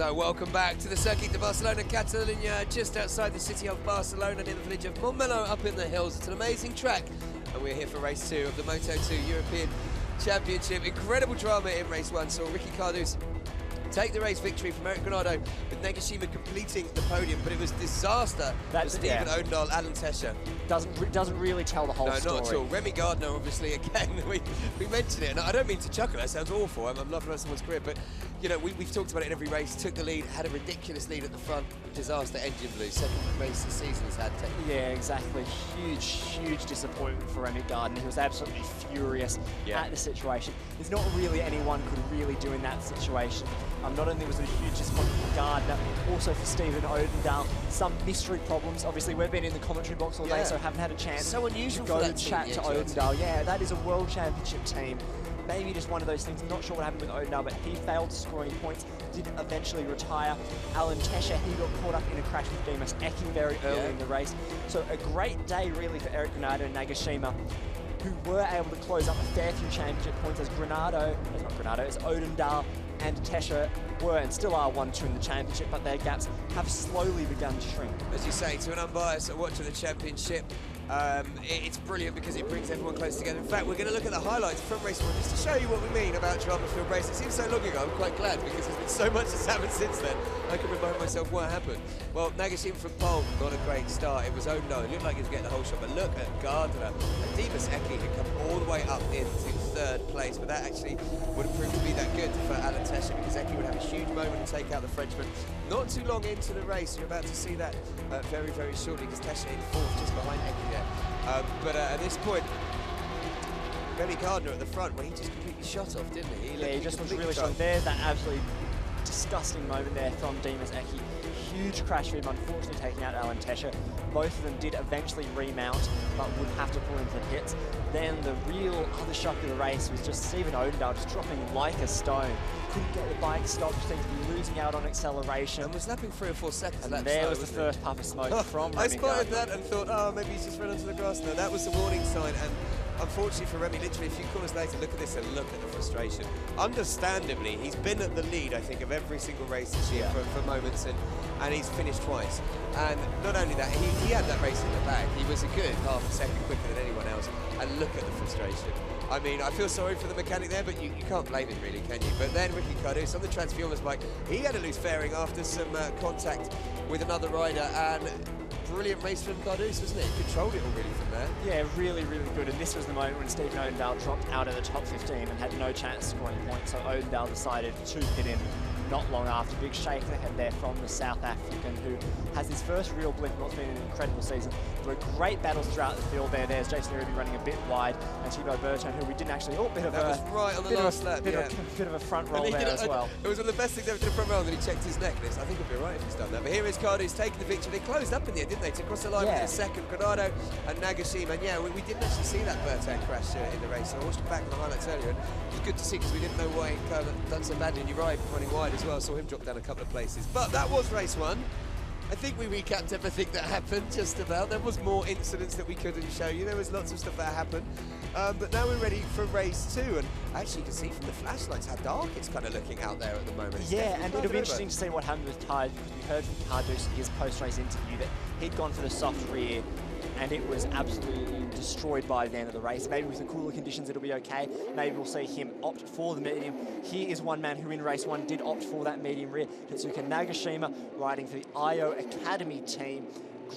So welcome back to the Circuit de Catalunya-Montmeló, just outside the city of Barcelona near the village of Montmeló up in the hills. It's an amazing track and we're here for race 2 of the Moto2 European Championship. Incredible drama in race 1, saw Ricky Cardus take the race victory from Eric Granado with Nagashima completing the podium, but it was disaster for Stephen Odendaal, Alan Tescher. Doesn't really tell the whole story. No, not at all. Remy Gardner, obviously, again, we mentioned it, and I don't mean to chuckle, that sounds awful, I'm loving someone's career, but you know, we've talked about it in every race, took the lead, had a ridiculous lead at the front, disaster, engine blew, second race this season he's had. Yeah, exactly. Huge disappointment for Remy Gardner. He was absolutely furious at the situation. There's not really anyone could really do in that situation. Not only was it a huge disappointment for Gardner, also for Stephen Odendaal. Some mystery problems. Obviously, we've been in the commentary box all day, so haven't had a chance so unusual to go for and chat to Odendaal. Yeah, that is a World Championship team. Maybe just one of those things. I'm not sure what happened with Odendaal, but he failed to score any points, did eventually retire. Alan Tescher, he got caught up in a crash with Demis Eki very early in the race. So a great day, really, for Eric Granado and Nagashima, who were able to close up a fair few championship points as Odendaal and Tescher were and still are 1-2 in the championship, but their gaps have slowly begun to shrink. As you say, to an unbiased watcher of the championship, it's brilliant because it brings everyone close together. In fact, we're going to look at the highlights from race 1 just to show you what we mean about drama-filled race. It seems so long ago, I'm quite glad because there's been so much that's happened since then. I can remind myself what happened. Well, Nagashima from pole, not a great start. It was Odendaal. It looked like he was getting the whole shot, but look at Gardner and Demis Eki had come all the way up into 3rd place, but that actually would have proved to be that good for Alan Tescher because Eki would have a huge moment and take out the Frenchman. Not too long into the race, you're about to see that very, very shortly because Tescher in 4th just behind Eki there. But at this point, Remy Gardner at the front, well, he just completely shot off, didn't he? He just was really strong. There's that absolutely disgusting moment there from Demis Eki. Huge crash for him, unfortunately taking out Alan Tescher. Both of them did eventually remount, but would have to pull into the pits. Then the real other shock of the race was just Stephen Odendaal just dropping like a stone. Couldn't get the bike stopped, just seemed to be losing out on acceleration. And was lapping 3 or 4 seconds. And there was the first puff of smoke from Remy Gardner. I spotted that and thought, oh, maybe he's just run onto the grass. No, that was the warning sign. And unfortunately for Remy, literally a few corners later, look at this and look at the frustration. Understandably, he's been at the lead, I think, of every single race this year for moments, and he's finished twice. And not only that, he had that race in the bag. He was a good half a second quicker than anyone else. And look at the frustration. I mean, I feel sorry for the mechanic there, but you can't blame him really, can you? But then Ricky Cardus on the Transformers bike, he had a loose fairing after some contact with another rider, and brilliant race from Cardus, wasn't it? He controlled it all really from there. Yeah, really good. And this was the moment when Stephen Odendaal dropped out of the top 15 and had no chance of scoring points. So Odendaal decided to pit in not long after. Big shake ahead there from the South African, who has his first real blip in what's been an incredible season. There were great battles throughout the field there. There's Jason Ruby running a bit wide, and Thibaut Berton, who we didn't actually... Oh, bit of that was right on the last lap, bit of a front roll there as well. It was one of the best things ever to the front roll, and then he checked his neck. I think it'd be right if he's done that. But here is Cardus taking the victory. They closed up in the end, didn't they? To cross the line within a second. Granado and Nagashima. And yeah, we didn't actually see that Berton crash in the race. So I watched it back in the highlights earlier, and it was good to see because we didn't know why he'd done so badly. And you're right, running wide as well. Saw him drop down a couple of places. But that was race 1. I think we recapped everything that happened, just about. There was more incidents that we couldn't show you. There was lots of stuff that happened. But now we're ready for race 2. And actually you can see from the flashlights how dark it's kind of looking out there at the moment. It's and it'll be interesting to see what happened with Tide, because we heard from Cardus in his post-race interview that he'd gone for the soft rear and it was absolutely destroyed by the end of the race. Maybe with the cooler conditions it'll be okay. Maybe we'll see him opt for the medium. Here is one man who in race 1 did opt for that medium rear. Tetsuka Nagashima, riding for the IO Academy team.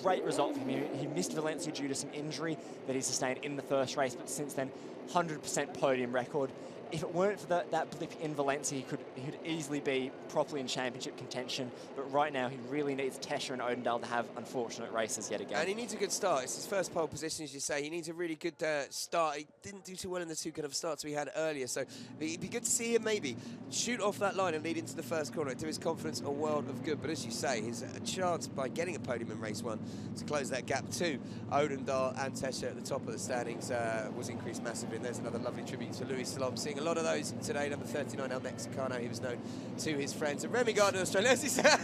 Great result for him. He missed Valencia due to some injury that he sustained in the first race, but since then, 100% podium record. If it weren't for that blip in Valencia, he could easily be properly in championship contention. But right now, he really needs Tescher and Odendaal to have unfortunate races yet again. And he needs a good start. It's his first pole position, as you say. He needs a really good start. He didn't do too well in the 2 kind of starts we had earlier. So it'd be good to see him maybe shoot off that line and lead into the first corner. Do his confidence a world of good. But as you say, his chance by getting a podium in race 1 to close that gap to Odendaal and Tescher at the top of the standings was increased massively. And there's another lovely tribute to Luis Salom, seeing a lot of those today. Number 39, El Mexicano, he was known to his friends. And Remy Gardner, Australia, as he said,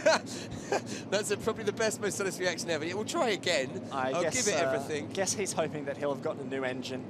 that's probably the best, most honest reaction ever. Yeah, we'll try again. I'll give it everything. I guess he's hoping that he'll have gotten a new engine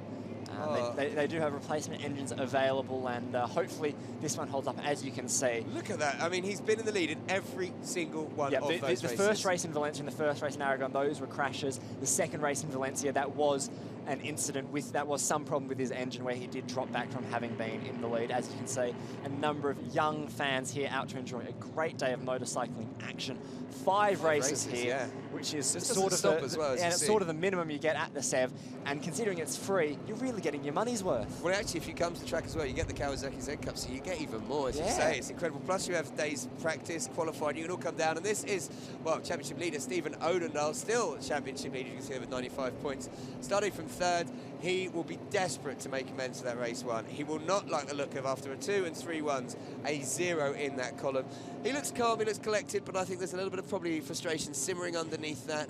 They do have replacement engines available, and hopefully this one holds up, as you can see. Look at that. I mean, he's been in the lead in every single one of those races. The first race in Valencia and the first race in Aragon, those were crashes. The second race in Valencia, that was an incident that was some problem with his engine where he did drop back from having been in the lead. As you can see, a number of young fans here out to enjoy a great day of motorcycling action. Five races here, yeah. which is This sort doesn't of stop as well, as and you it's see. sort of the minimum you get at the Sev. And considering it's free, you're really getting your money's worth. Well, actually, if you come to the track as well, you get the Kawasaki Z Cup, so you get even more, as you say. It's incredible. Plus, you have days practice, qualified, you can all come down. And this is, well, championship leader Stephen Odendahl, still championship leader, you can see him with 95 points. Starting from third, he will be desperate to make amends for that race one. He will not like the look of, after a 2 and 3 ones, a 0 in that column. He looks calm, he looks collected, but I think there's a little bit of probably frustration simmering underneath that.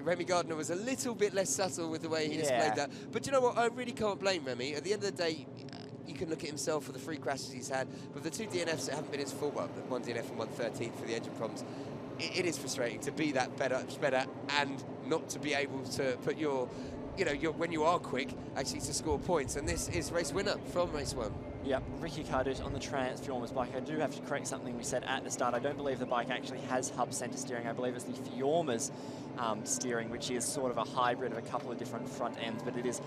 Remy Gardner was a little bit less subtle with the way he displayed that. But you know what, I really can't blame Remy. At the end of the day, you can look at himself for the 3 crashes he's had, but the 2 DNFs that haven't been his fault, well, one DNF and 113 for the engine problems. It is frustrating to be that better and not to be able to put your, when you are quick, actually to score points. And this is race winner from race 1. Yep, Ricky Carducci on the Transformers bike. I do have to correct something we said at the start. I don't believe the bike actually has hub center steering. I believe it's the Fiorma's steering, which is sort of a hybrid of a couple of different front ends, but it is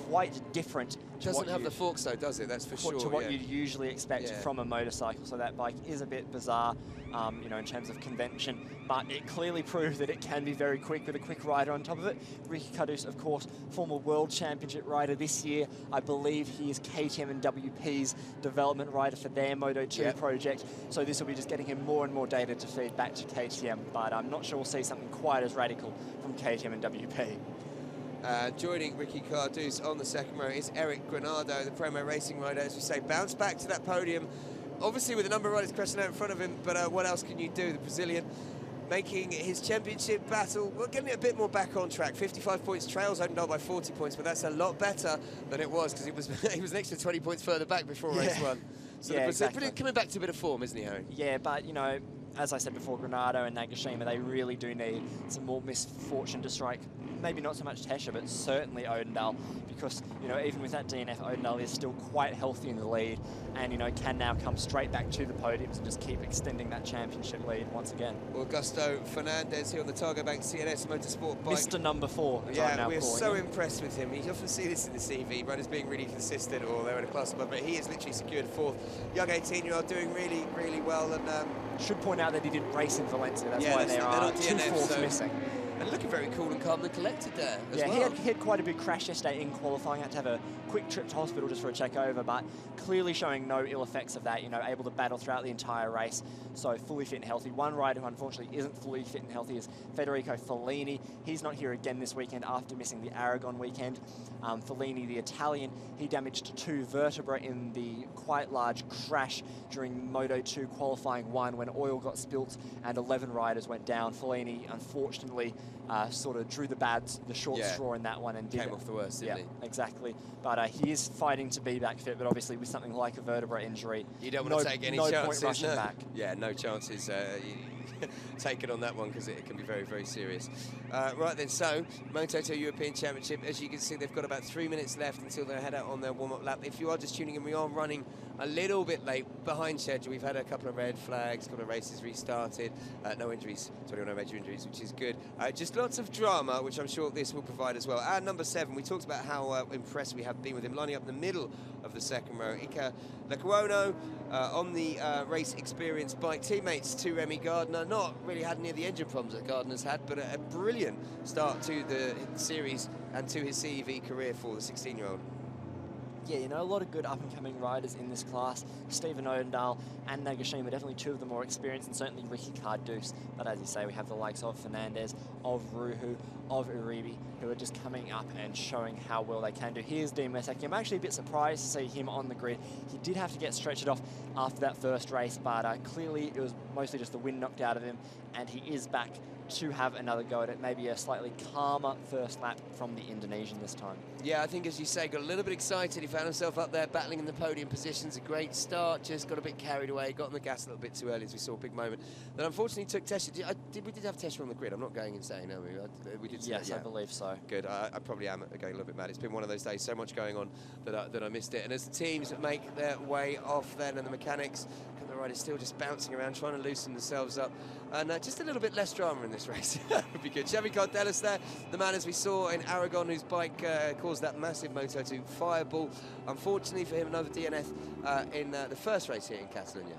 quite different. Doesn't have the forks though, does it? That's for sure. To what you'd usually expect from a motorcycle. So that bike is a bit bizarre, in terms of convention, but it clearly proved that it can be very quick with a quick rider on top of it. Ricky Carducci, of course, former World Championship rider this year. I believe he is KTM and WP's development rider for their Moto2 project. So this will be just getting him more and more data to feed back to KTM, but I'm not sure we'll see something quite as radical from KTM and WP. Joining Ricky Carducci on the second row is Eric Granado, the Promo Racing rider, as we say, bounced back to that podium. Obviously with a number of riders crashing out in front of him, but what else can you do? The Brazilian making his championship battle, well, getting it a bit more back on track. 55 points, trails Odendahl by 40 points, but that's a lot better than it was, because he was an extra 20 points further back before race 1. So the Brazilian coming back to a bit of form, isn't he, Harry? Yeah, but, as I said before, Granado and Nagashima, they really do need some more misfortune to strike. Maybe not so much Tesha, but certainly Odendahl, because, even with that DNF, Odendahl is still quite healthy in the lead and, can now come straight back to the podiums and just keep extending that championship lead once again. Augusto Fernandez here on the Targo Bank CNS Motorsport bike. Mr. Number 4, we're so impressed with him. You often see this in the CV, riders being really consistent, or they're in a class above, but he has literally secured 4th. Young 18-year-old doing really, really well. And should point out that he didn't race in Valencia. That's why there are 2 4s missing. And looking very cool and calm and collected there as well. He had quite a big crash yesterday in qualifying. Had to have a quick trip to hospital just for a check over, but clearly showing no ill effects of that, able to battle throughout the entire race. So fully fit and healthy. One rider who unfortunately isn't fully fit and healthy is Federico Fellini. He's not here again this weekend after missing the Aragon weekend. Fellini, the Italian, he damaged 2 vertebrae in the quite large crash during Moto2 qualifying 1 when oil got spilt and 11 riders went down. Fellini, unfortunately, sort of drew the short straw in that one and came off the worst, didn't he? Exactly. But he is fighting to be back fit, but obviously with something like a vertebrae injury, you don't want to take any chances. No point rushing back. Yeah, no chances taken on that one, because it can be very, very serious. Right then, so Moto2 European Championship, as you can see, they've got about 3 minutes left until they head out on their warm-up lap. If you are just tuning in, we are running a little bit late, behind schedule. We've had a couple of red flags, a couple of races restarted, no injuries, 21 no major injuries, which is good. Just lots of drama, which I'm sure this will provide as well. And number 7, we talked about how impressed we have been with him, lining up in the middle of the second row. Ika Lekuono on the race experience bike, teammates to Remy Gardner. Not really had any of the engine problems that Gardner's had, but a brilliant start to the series and to his CEV career for the 16-year-old. Yeah, a lot of good up-and-coming riders in this class. Stephen Odendahl and Nagashima, definitely 2 of the more experienced, and certainly Ricky Carducci. But as you say, we have the likes of Fernandez, of Ruhu, of Uribe, who are just coming up and showing how well they can do. Here's Dean Westacke. I'm actually a bit surprised to see him on the grid. He did have to get stretched off after that first race, but clearly it was mostly just the wind knocked out of him, and he is back to have another go at it. Maybe a slightly calmer first lap from the Indonesian this time. Yeah, I think, as you say, got a little bit excited. He found himself up there battling in the podium positions. A great start, just got a bit carried away, got on the gas a little bit too early, as we saw. A big moment. Then unfortunately took Tesha. we did have Tesha on the grid. I'm not going insane, are we? We did see Yes, that, yeah. I believe so. Good. I probably am going a little bit mad. It's been one of those days, so much going on that I missed it. And as the teams make their way off then, and the mechanics, and the riders still just bouncing around, trying to loosen themselves up, and just a little bit less drama in this race would be good. Xavi Cardelas there, the man as we saw in Aragon, whose bike caused that massive Moto2 fireball. Unfortunately for him, another DNF in the first race here in Catalunya.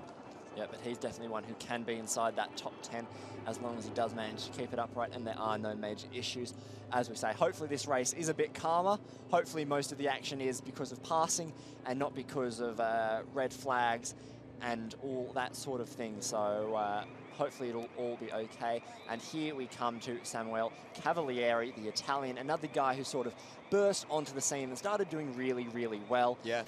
Yeah, but he's definitely one who can be inside that top 10 as long as he does manage to keep it upright and there are no major issues. As we say, hopefully this race is a bit calmer. Hopefully most of the action is because of passing and not because of red flags and all that sort of thing. So hopefully it'll all be okay. And here we come to Samuele Cavalieri, the Italian, another guy who sort of burst onto the scene and started doing really, really well. Yeah.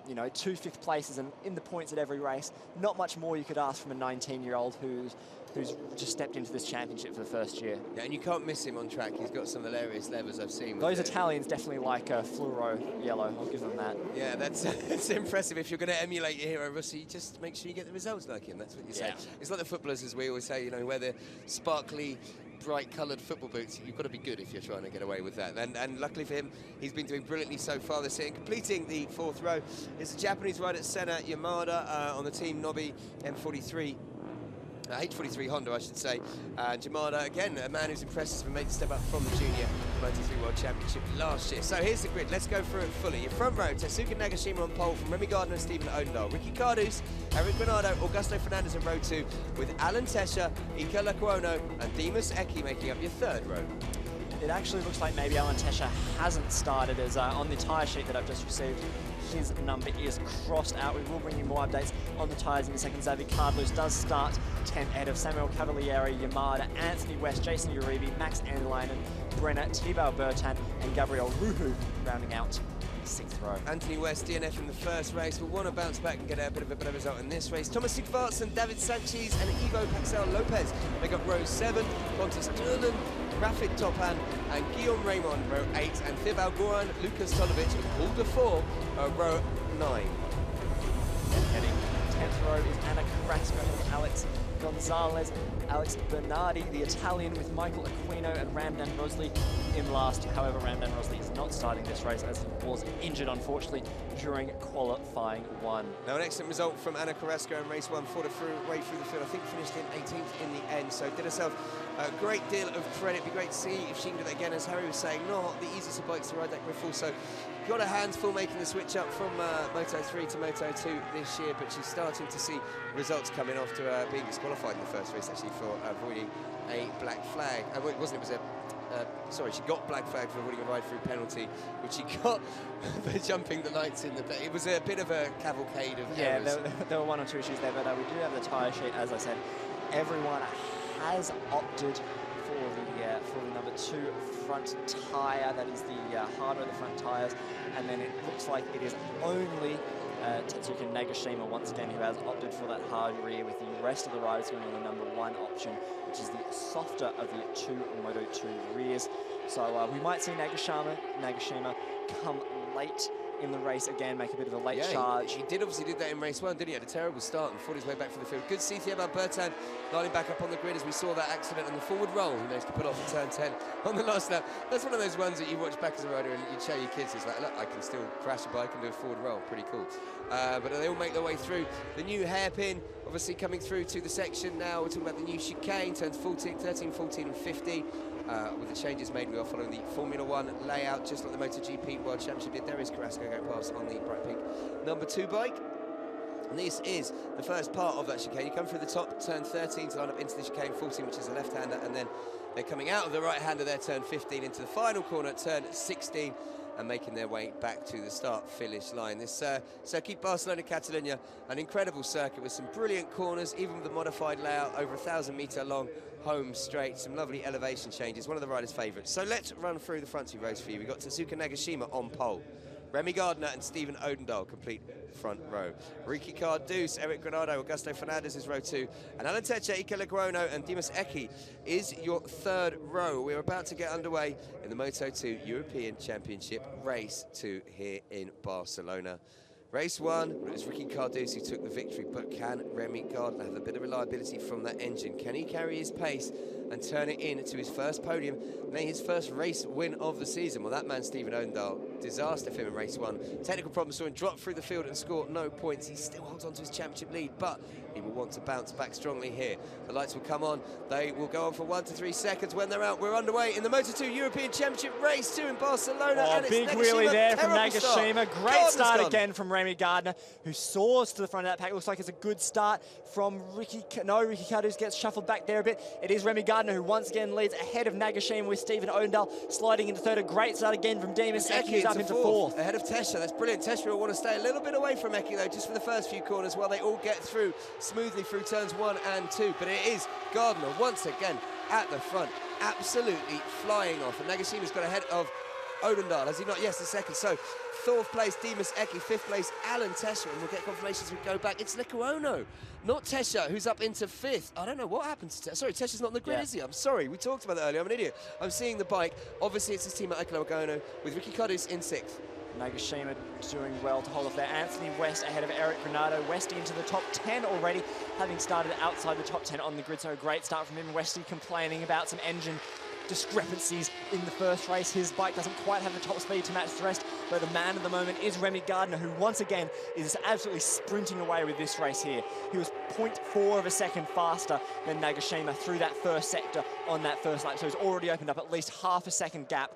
You know, 2 5th places and in the points at every race. Not much more you could ask from a 19-year-old who's just stepped into this championship for the first year. Yeah, and you can't miss him on track. He's got some hilarious levers I've seen. Those Italians definitely like fluoro yellow. I'll give them that. Yeah, that's it's impressive. If you're going to emulate your hero, Rossi, just make sure you get the results like him. That's what you say. Yeah. It's like the footballers, as we always say, you know, wear the sparkly, bright-coloured football boots. You've got to be good if you're trying to get away with that. And luckily for him, he's been doing brilliantly so far this year. Completing the 4th row is the Japanese rider Senna Yamada on the Team Nobby M43. H43 Honda, I should say. Yamada, again, a man who's impressed us and made the step up from the Junior Moto3 World Championship last year. So here's the grid. Let's go through it fully. Your front row, Tetsuya Nagashima on pole from Remy Gardner and Stephen Odendahl. Ricky Cardus, Eric Granado, Augusto Fernandez in row 2, with Alan Tesha, Ika Lacuono and Dimas Eki making up your 3rd row. It actually looks like maybe Alan Tesha hasn't started, as on the tyre sheet that I've just received, his number is crossed out. We will bring you more updates on the tyres in a second. Xavi Cardelas does start 10th ahead of Samuele Cavalieri, Yamada, Anthony West, Jason Uribe, Max Anderleinen, Brenner, Thibaut Bertin and Gabriel Ruhu rounding out the 6th row. Anthony West DNF in the first race will want to bounce back and get a bit of a better result in this race. Thomas Sigvarsson, David Sanchez and Ivo Paxel Lopez make up row 7. Pontus Durlan, Rafid Topan and Guillaume Raymond row 8, and Thibaut Goran, Lucas Tolovic and Paul de Four row 9. Heading 10th row is Anna Carrasco and Alex Gonzalez, Alex Bernardi, the Italian, with Michael Aquino and Ramdan Rosley in last. However, Ramdan Rosley is not starting this race as he was injured, unfortunately, during qualifying 1. Now, an excellent result from Anna Carrasco in race 1, fought her way through the field. I think finished in 18th in the end, so did herself a great deal of credit. It'd be great to see if she can do that again. As Harry was saying, not the easiest of bikes to ride that Griffle, so got her hands full making the switch up from Moto3 to Moto2 this year, but she's starting to see results coming after being disqualified in the first race, actually, for avoiding a black flag. Well, it wasn't, it was a sorry, she got black flag for avoiding a ride-through penalty, which she got for jumping the lights in the... It was a bit of a cavalcade of errors. There were 1 or 2 issues there, but we do have the tyre sheet, as I said. Everyone has opted for the number 2 front tyre. That is the harder of the front tyres. And then it looks like it is only Tetsuya Nagashima, once again, who has opted for that hard rear, with the rest of the riders going on the number 1 option, which is the softer of the 2 Moto2 rears. So we might see Nagashima come late in the race again, make a bit of a late charge. He did obviously did that in race 1, didn't he? Had a terrible start and fought his way back from the field. Good to see Thibaut Bertin lining back up on the grid as we saw that accident on the forward roll. He managed to pull off at turn 10 on the last lap. That's one of those ones that you watch back as a rider and you show your kids. It's like, look, I can still crash a bike and do a forward roll. Pretty cool. But they all make their way through. The new hairpin, obviously coming through to the section now. We're talking about the new chicane, turns 14, 13, 14 and 15. With the changes made, we are following the Formula 1 layout, just like the MotoGP World Championship did. There is Carrasco going past on the bright pink number 2 bike. And this is the first part of that chicane. You come through the top, turn 13 to line up into the chicane 14, which is a left-hander, and then they're coming out of the right-hander there, turn 15, into the final corner, turn 16, and making their way back to the start-finish line. This Circuit Barcelona-Catalunya, an incredible circuit with some brilliant corners, even with the modified layout, over 1,000-metre long home straight, some lovely elevation changes, one of the riders' favourites. So let's run through the front 2 rows for you. We've got Tetsuya Nagashima on pole. Remy Gardner and Stephen Odendahl complete front row. Ricky Cardus, Eric Granado, Augusto Fernandez is row 2. And Alan Techa, Ike Laguono and Dimas Eki is your 3rd row. We're about to get underway in the Moto2 European Championship race 2 here in Barcelona. Race 1, it was Ricky Carducci who took the victory, but can Remy Gardner have a bit of reliability from that engine? Can he carry his pace and turn it in to his first podium, maybe his first race win of the season? Well, that man, Stephen Odendahl, disaster for him in race 1. Technical problems saw him drop through the field and score no points. He still holds on to his championship lead, but he will want to bounce back strongly here. The lights will come on. They will go on for 1 to 3 seconds. When they're out, we're underway in the Moto2 European Championship Race 2 in Barcelona. Oh, and big it's wheelie there from Nagashima. Nagashima. Great start again from Remy Gardner, who soars to the front of that pack. Looks like it's a good start from Ricky. No, Ricky Carducci gets shuffled back there a bit. It is Remy Gardner who once again leads ahead of Nagashima, with Stephen Odendahl sliding into third. A great start again from Demis Eki, who's up into fourth. Ahead of Tesha. That's brilliant. Tesha will want to stay a little bit away from Eki, though, just for the first few corners while they all get through smoothly through turns 1 and 2. But it is Gardner once again at the front, absolutely flying off. And Nagashima's got ahead of Odendahl, has he not? Yes, the second. So, fourth place, Demis Eki. Fifth place, Alan Tesha. And we'll get confirmation as we go back. It's Likuono, not Tesha, who's up into fifth. I don't know what happened to Tesha. Sorry, Tesha's not on the grid, is he? I'm sorry. We talked about that earlier. I'm an idiot. I'm seeing the bike. Obviously, it's his team at Likuono with Ricky Carducci in sixth. Nagashima doing well to hold off there. Anthony West ahead of Eric Granado. Westy into the top 10 already, having started outside the top 10 on the grid. So a great start from him. Westy complaining about some engine discrepancies in the first race. His bike doesn't quite have the top speed to match the rest, but the man at the moment is Remy Gardner, who once again is absolutely sprinting away with this race here. He was 0.4 of a second faster than Nagashima through that first sector on that first lap. So he's already opened up at least half a second gap.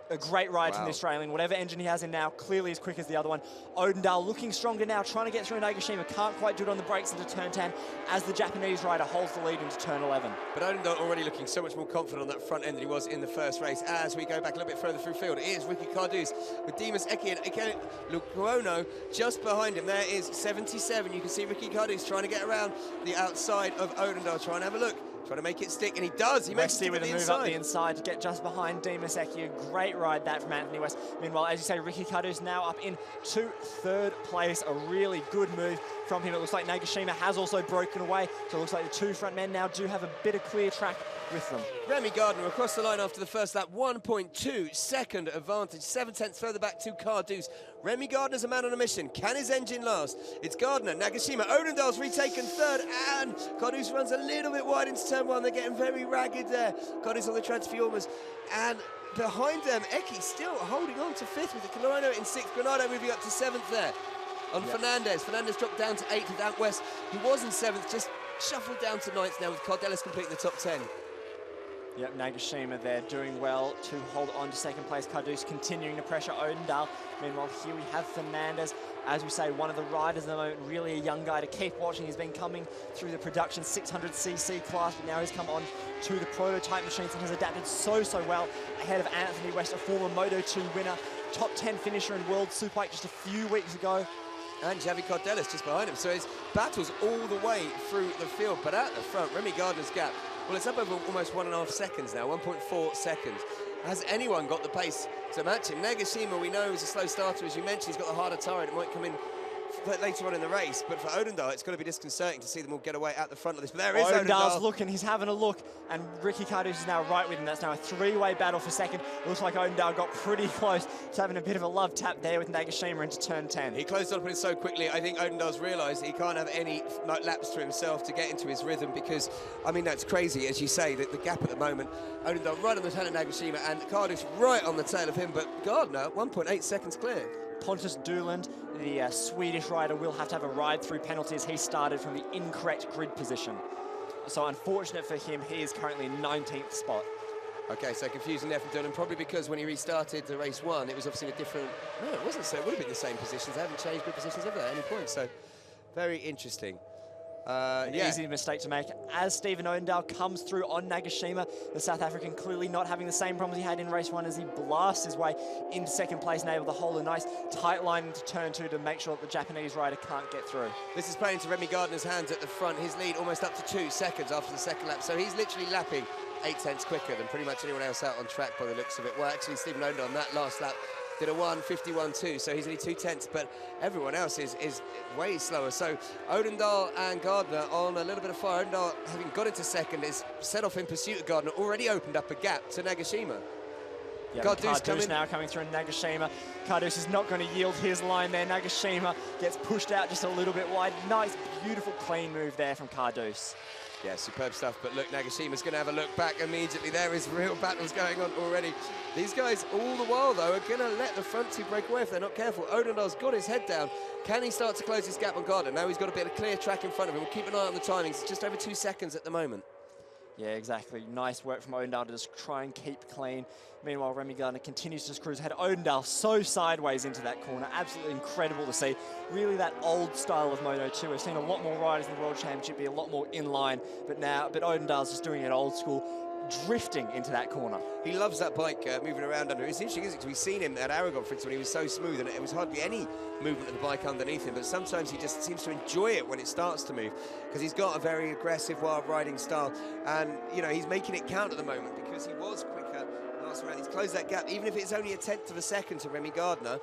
A great ride from the Australian. Whatever engine he has in now, clearly as quick as the other one. Odendahl looking stronger now, trying to get through Nagashima. Can't quite do it on the brakes into turn 10 as the Japanese rider holds the lead into turn 11. But Odendahl already looking so much more confident on that front end than he was in the first race. As we go back a little bit further through field, it is Ricky Carducci with Demis Eki and again Likuono just behind him. There is 77. You can see Ricky Carducci trying to get around the outside of Odendahl, trying to have a look. Trying to make it stick, and he does. He makes it with a move up the inside to get just behind Demis Eki. A great ride that from Anthony West. Meanwhile, as you say, Ricky Carducci now up into third place. A really good move from him. It looks like Nagashima has also broken away, so it looks like the two front men now do have a bit of clear track with them. Remy Gardner across the line after the first lap, 1.2 second advantage, 7/10 further back to Carducci. Remy Gardner's a man on a mission. Can his engine last? It's Gardner, Nagashima, Odendahl's retaken third, and Carducci runs a little bit wide into turn 1. They're getting very ragged there. Carducci on the transformers, and behind them, Eki still holding on to fifth with the Colorado in sixth. Granado moving up to seventh there. On Fernandez. Fernandez dropped down to 8th with Ant West, who was in 7th, just shuffled down to 9th now with Cardellis completing the top 10. Yep, Nagashima there doing well to hold on to second place. Carducci continuing to pressure Odendahl. Meanwhile, here we have Fernandez. As we say, one of the riders at the moment, really a young guy to keep watching. He's been coming through the production 600cc class, but now he's come on to the prototype machines and has adapted so well ahead of Anthony West, a former Moto2 winner, top 10 finisher in World Superbike just a few weeks ago. And Javi Cardellis just behind him. So it's battles all the way through the field, but at the front, Remy Gardner's gap, well, it's up over almost 1.5 seconds now, 1.4 seconds. Has anyone got the pace to match him? Nagashima, we know, is a slow starter, as you mentioned. He's got the harder tyre, and it might come in later on in the race. But for Odendahl, it's going to be disconcerting to see them all get away at the front of this. But there is Odendahl's looking, he's having a look, and Ricky Carducci is now right with him. That's now a three-way battle for second. It looks like Odendahl got pretty close to having a bit of a love tap there with Nagashima into turn 10. He closed on it so quickly. I think Odendahl's realised he can't have any laps to himself to get into his rhythm because, I mean, that's crazy, as you say, that the gap at the moment. Odendahl right on the tail of Nagashima and Carducci right on the tail of him, but Gardner 1.8 seconds clear. Pontus Duland, the Swedish rider, will have to have a ride-through penalty as he started from the incorrect grid position. So unfortunate for him, he is currently in 19th spot. Okay, so confusing there from Duland, probably because when he restarted the race 1, it was obviously in a different... No, it wasn't, so it would have been the same positions. They haven't changed grid positions ever at any point, so very interesting. Easy mistake to make. As Stephen Odendahl comes through on Nagashima, the South African clearly not having the same problems he had in race 1 as he blasts his way into second place and able to hold a nice tight line into turn 2 to make sure that the Japanese rider can't get through. This is playing into Remy Gardner's hands at the front. His lead almost up to 2 seconds after the second lap, so he's literally lapping 8/10 quicker than pretty much anyone else out on track by the looks of it. Well, actually, Stephen Odendahl on that last lap did a 1:51.2, so he's only 2/10, but everyone else is way slower. So Odendahl and Gardner on a little bit of fire. Odendahl, having got into second, is set off in pursuit of Gardner, already opened up a gap to Nagashima. Yeah, Cardouse now coming through, and Nagashima. Cardouse is not going to yield his line there. Nagashima gets pushed out just a little bit wide. Nice, beautiful, clean move there from Cardouse. Yeah, superb stuff. But look, Nagashima's going to have a look back immediately. There is real battles going on already. These guys, all the while, though, are going to let the front two break away if they're not careful. Odendaal's got his head down. Can he start to close his gap on Gardner? Now he's got a bit of clear track in front of him. We'll keep an eye on the timings. It's just over 2 seconds at the moment. Yeah, exactly. Nice work from Odendaal to just try and keep clean. Meanwhile, Remy Gardner continues to just cruise ahead. Odendaal so sideways into that corner. Absolutely incredible to see. Really that old style of Moto2. We've seen a lot more riders in the World Championship be a lot more in line, but Odendaal's just doing it old school, drifting into that corner. He loves that bike moving around under. It's interesting, isn't it? 'Cause we've seen him at Aragon, for instance, when he was so smooth and it was hardly any movement of the bike underneath him, but sometimes he just seems to enjoy it when it starts to move, because he's got a very aggressive, wild riding style, and, you know, he's making it count at the moment because he was quicker last round. He's closed that gap, even if it's only a 1/10 of a second to Remy Gardner.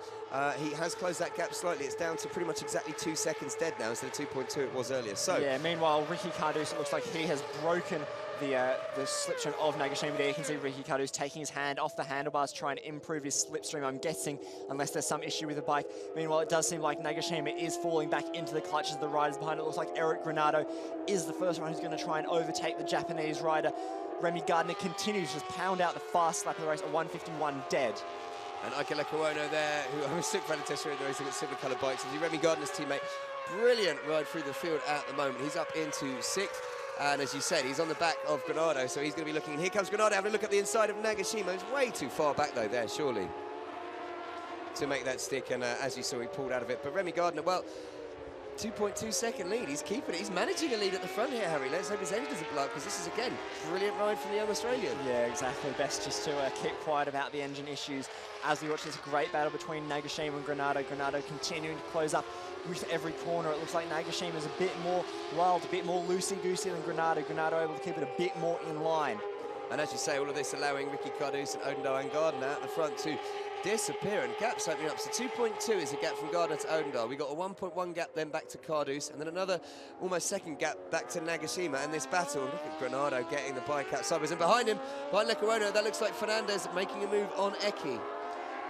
He has closed that gap slightly. It's down to pretty much exactly 2 seconds dead now instead of 2.2 it was earlier. So yeah, meanwhile, Ricky Cardouse, it looks like he has broken the slipstream of Nagashima there. You can see Ricky Cardouse taking his hand off the handlebars, trying to improve his slipstream, I'm guessing, unless there's some issue with the bike. Meanwhile, it does seem like Nagashima is falling back into the clutches of the riders behind it. It looks like Eric Granado is the first one who's going to try and overtake the Japanese rider. Remy Gardner continues to just pound out the fast lap of the race at 1:51 dead. And Ike Lekuona there, who I'm a super fan of Tessa in the race, they've got similar coloured bikes. He's Remy Gardner's teammate. Brilliant ride through the field at the moment. He's up into 6th. And as you said, he's on the back of Granado, so he's going to be looking. And here comes Granado having a look at the inside of Nagashima. He's way too far back, though, there, surely, to make that stick. And as you saw, he pulled out of it. But Remy Gardner, well, 2.2 second lead. He's keeping it. He's managing a lead at the front here, Harry. Let's hope his engine doesn't blow up, because this is, again, brilliant ride from the young Australian. Yeah, exactly. Best just to keep quiet about the engine issues as we watch this great battle between Nagashima and Granado. Granado continuing to close up with every corner. It looks like Nagashima's a bit more wild, a bit more loosey-goosey than Granado. Granado able to keep it a bit more in line. And as you say, all of this allowing Ricky Cardouse and Odendaal and Gardner out the front to disappear, and gaps opening up. So 2.2 is a gap from Gardner to Odendaal. We got a 1.1 gap then back to Cardouse, and then another almost second gap back to Nagashima. And this battle, look at Granado getting the bike out sideways, and behind him, behind Lekuona, that looks like Fernandez making a move on Eki.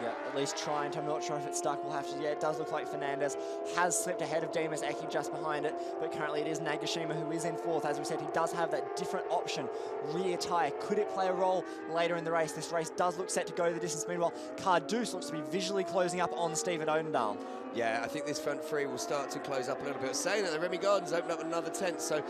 Yeah, at least trying to. I'm not sure if it's stuck. We'll have to. Yeah, it does look like Fernandez has slipped ahead of Demas Eki just behind it, but currently it is Nagashima who is in 4th. As we said, he does have that different option, rear tyre. Could it play a role later in the race? This race does look set to go the distance. Meanwhile, Cardouse looks to be visually closing up on Stephen Odendaal. Yeah, I think this front three will start to close up a little bit. Saying that the Remy Gardens opened up another 10th, so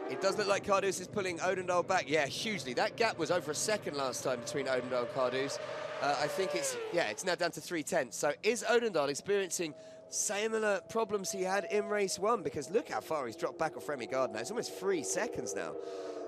it does look like Cardouse is pulling Odendaal back. Yeah, hugely. That gap was over a second last time between Odendaal and Cardouse. I think it's now down to 3/10. So is Odendaal experiencing similar problems he had in race 1? Because look how far he's dropped back off Remy Gardner. It's almost 3 seconds now.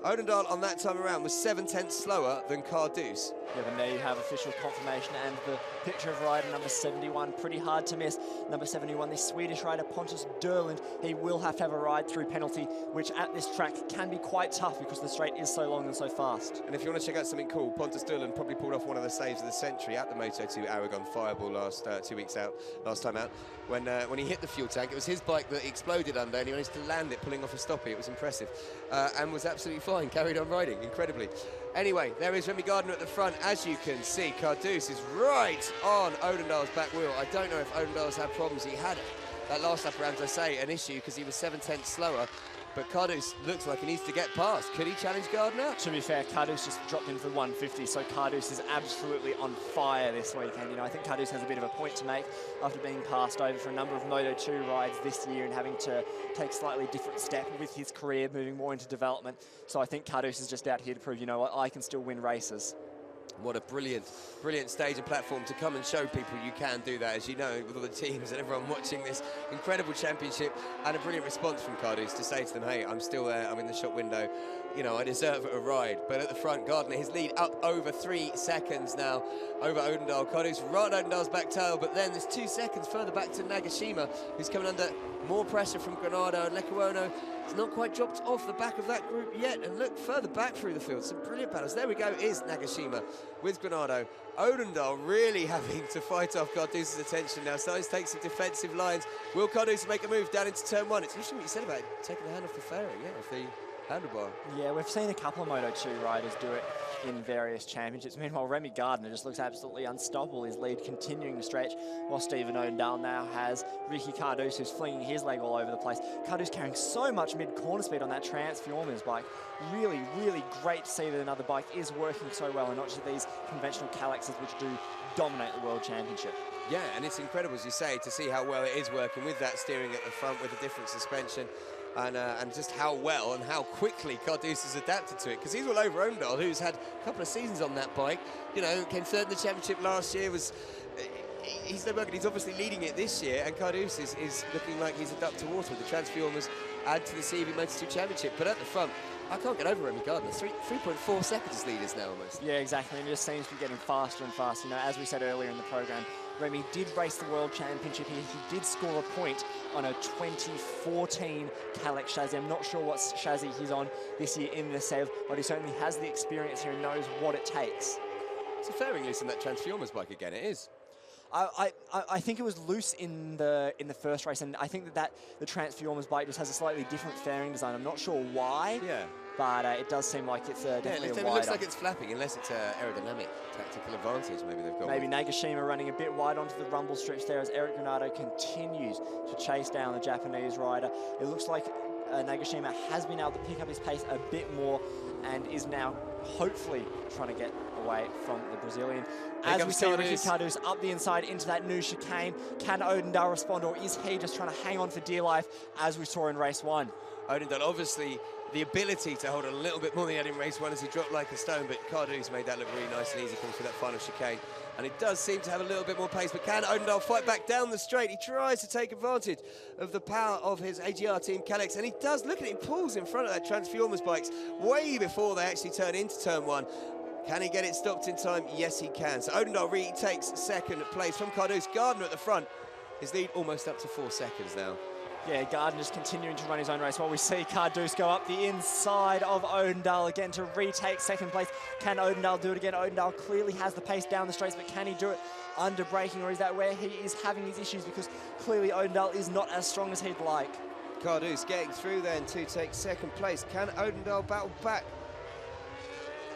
Odendaal on that time around was 7/10 slower than Cardouse. Yeah, but there you have official confirmation and the picture of rider number 71. Pretty hard to miss. Number 71, the Swedish rider Pontus Derlund. He will have to have a ride-through penalty, which at this track can be quite tough because the straight is so long and so fast. And if you want to check out something cool, Pontus Derlund probably pulled off one of the saves of the century at the Moto2 Aragon Fireball last time out. When he hit the fuel tank, it was his bike that exploded under, and he managed to land it, pulling off a stoppie. It was impressive, and was absolutely fine. Carried on riding, incredibly. Anyway, there is Remy Gardner at the front. As you can see, Cardouse is right on Odendaal's back wheel. I don't know if Odendaal's had problems. He had that last lap around, as I say, an issue because he was 7/10 slower. But Cardouse looks like he needs to get past. Could he challenge Gardner? To be fair, Cardouse just dropped in for 150, so Cardouse is absolutely on fire this weekend. You know, I think Cardouse has a bit of a point to make after being passed over for a number of Moto2 rides this year and having to take a slightly different step with his career, moving more into development. So I think Cardouse is just out here to prove, you know what, I can still win races. What a brilliant, brilliant stage and platform to come and show people you can do that, as you know, with all the teams and everyone watching this incredible championship, and a brilliant response from Cardouse to say to them, hey, I'm still there, I'm in the shop window, you know, I deserve a ride. But at the front, Gardner, his lead up over 3 seconds now over Odendaal. Cardouse right on Odendaal's back tail, but then there's 2 seconds further back to Nagashima, who's coming under more pressure from Granado, and Lekuona has not quite dropped off the back of that group yet. And look further back through the field, some brilliant battles. There we go, is Nagashima with Granado. Odendaal really having to fight off Cardouce's attention now, starting to take some defensive lines. Will Cardouse make a move down into turn 1? It's interesting what you said about taking the hand off the fairing, yeah, off the handlebar. Yeah, we've seen a couple of Moto2 riders do it in various championships. Meanwhile, Remy Gardner just looks absolutely unstoppable. His lead continuing to stretch, while Stephen Odendale now has Ricky Cardoso, who's flinging his leg all over the place. Cardoso carrying so much mid-corner speed on that Transformers bike. Really, really great to see that another bike is working so well, and not just these conventional Calexes, which do dominate the World Championship. Yeah, and it's incredible, as you say, to see how well it is working with that steering at the front with a different suspension. And just how well and how quickly Cardoso has adapted to it, because he's all over Odendale, who's had a couple of seasons on that bike. You know, came third in the championship last year. He's obviously leading it this year, and Cardoso is looking like he's a duck to water. The Transformers add to the CB Moto2 Championship, but at the front, I can't get over Remy Gardner. 3.4 seconds leaders now almost. Yeah, exactly, and it just seems to be getting faster and faster. You know, as we said earlier in the program, Remy did race the World Championship here. He did score a point on a 2014 Calex chassis. I'm not sure what chassis he's on this year in the Sev, but he certainly has the experience here and knows what it takes. It's a fairing loose in that Transformers bike again, it is. I think it was loose in the first race, and I think that the Transformers bike just has a slightly different fairing design. I'm not sure why. Yeah. But it does seem like it's definitely a wider. It looks like it's flapping, unless it's an aerodynamic tactical advantage maybe they've got. Maybe Nagashima running a bit wide onto the rumble strips there as Eric Granado continues to chase down the Japanese rider. It looks like Nagashima has been able to pick up his pace a bit more and is now hopefully trying to get away from the Brazilian. As we see Ricky Cardoso up the inside into that new chicane, can Odendale respond, or is he just trying to hang on for dear life as we saw in race 1? Odendale obviously the ability to hold a little bit more than he had in race 1 as he dropped like a stone, but Cardoso made that look really nice and easy coming through that final chicane. And it does seem to have a little bit more pace, but can Odendale fight back down the straight? He tries to take advantage of the power of his AGR team Calex, and he does. Look at it, he pulls in front of that Transformers bikes way before they actually turn into turn 1. Can he get it stopped in time? Yes, he can. So Odendale retakes second place from Cardoso. Gardner at the front. His lead almost up to 4 seconds now. Yeah, Gardner's continuing to run his own race while we see Cardoso go up the inside of Odendale again to retake second place. Can Odendale do it again? Odendale clearly has the pace down the straights, but can he do it under braking, or is that where he is having his issues? Because clearly Odendale is not as strong as he'd like. Cardoso getting through then to take second place. Can Odendale battle back?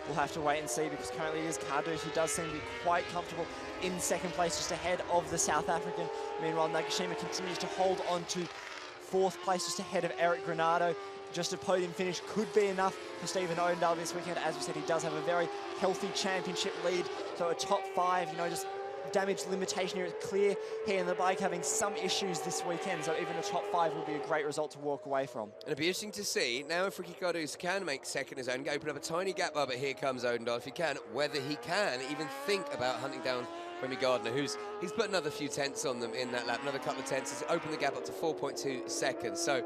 We'll have to wait and see, because currently it is Cardoso who does seem to be quite comfortable in second place, just ahead of the South African. Meanwhile, Nagashima continues to hold on to fourth place, just ahead of Eric Granado. Just a podium finish could be enough for Stephen Odendale this weekend. As we said, he does have a very healthy championship lead, so a top 5, you know, just damage limitation here. It's clear he and the bike having some issues this weekend, so even a top 5 would be a great result to walk away from. And it'll be interesting to see now if Ricky Cardoso can make second his own, open up a tiny gap bar, but here comes Odendale if he can, whether he can even think about hunting down Remy Gardner, he's put another few tenths on them in that lap, another couple of tenths. He's opened the gap up to 4.2 seconds. So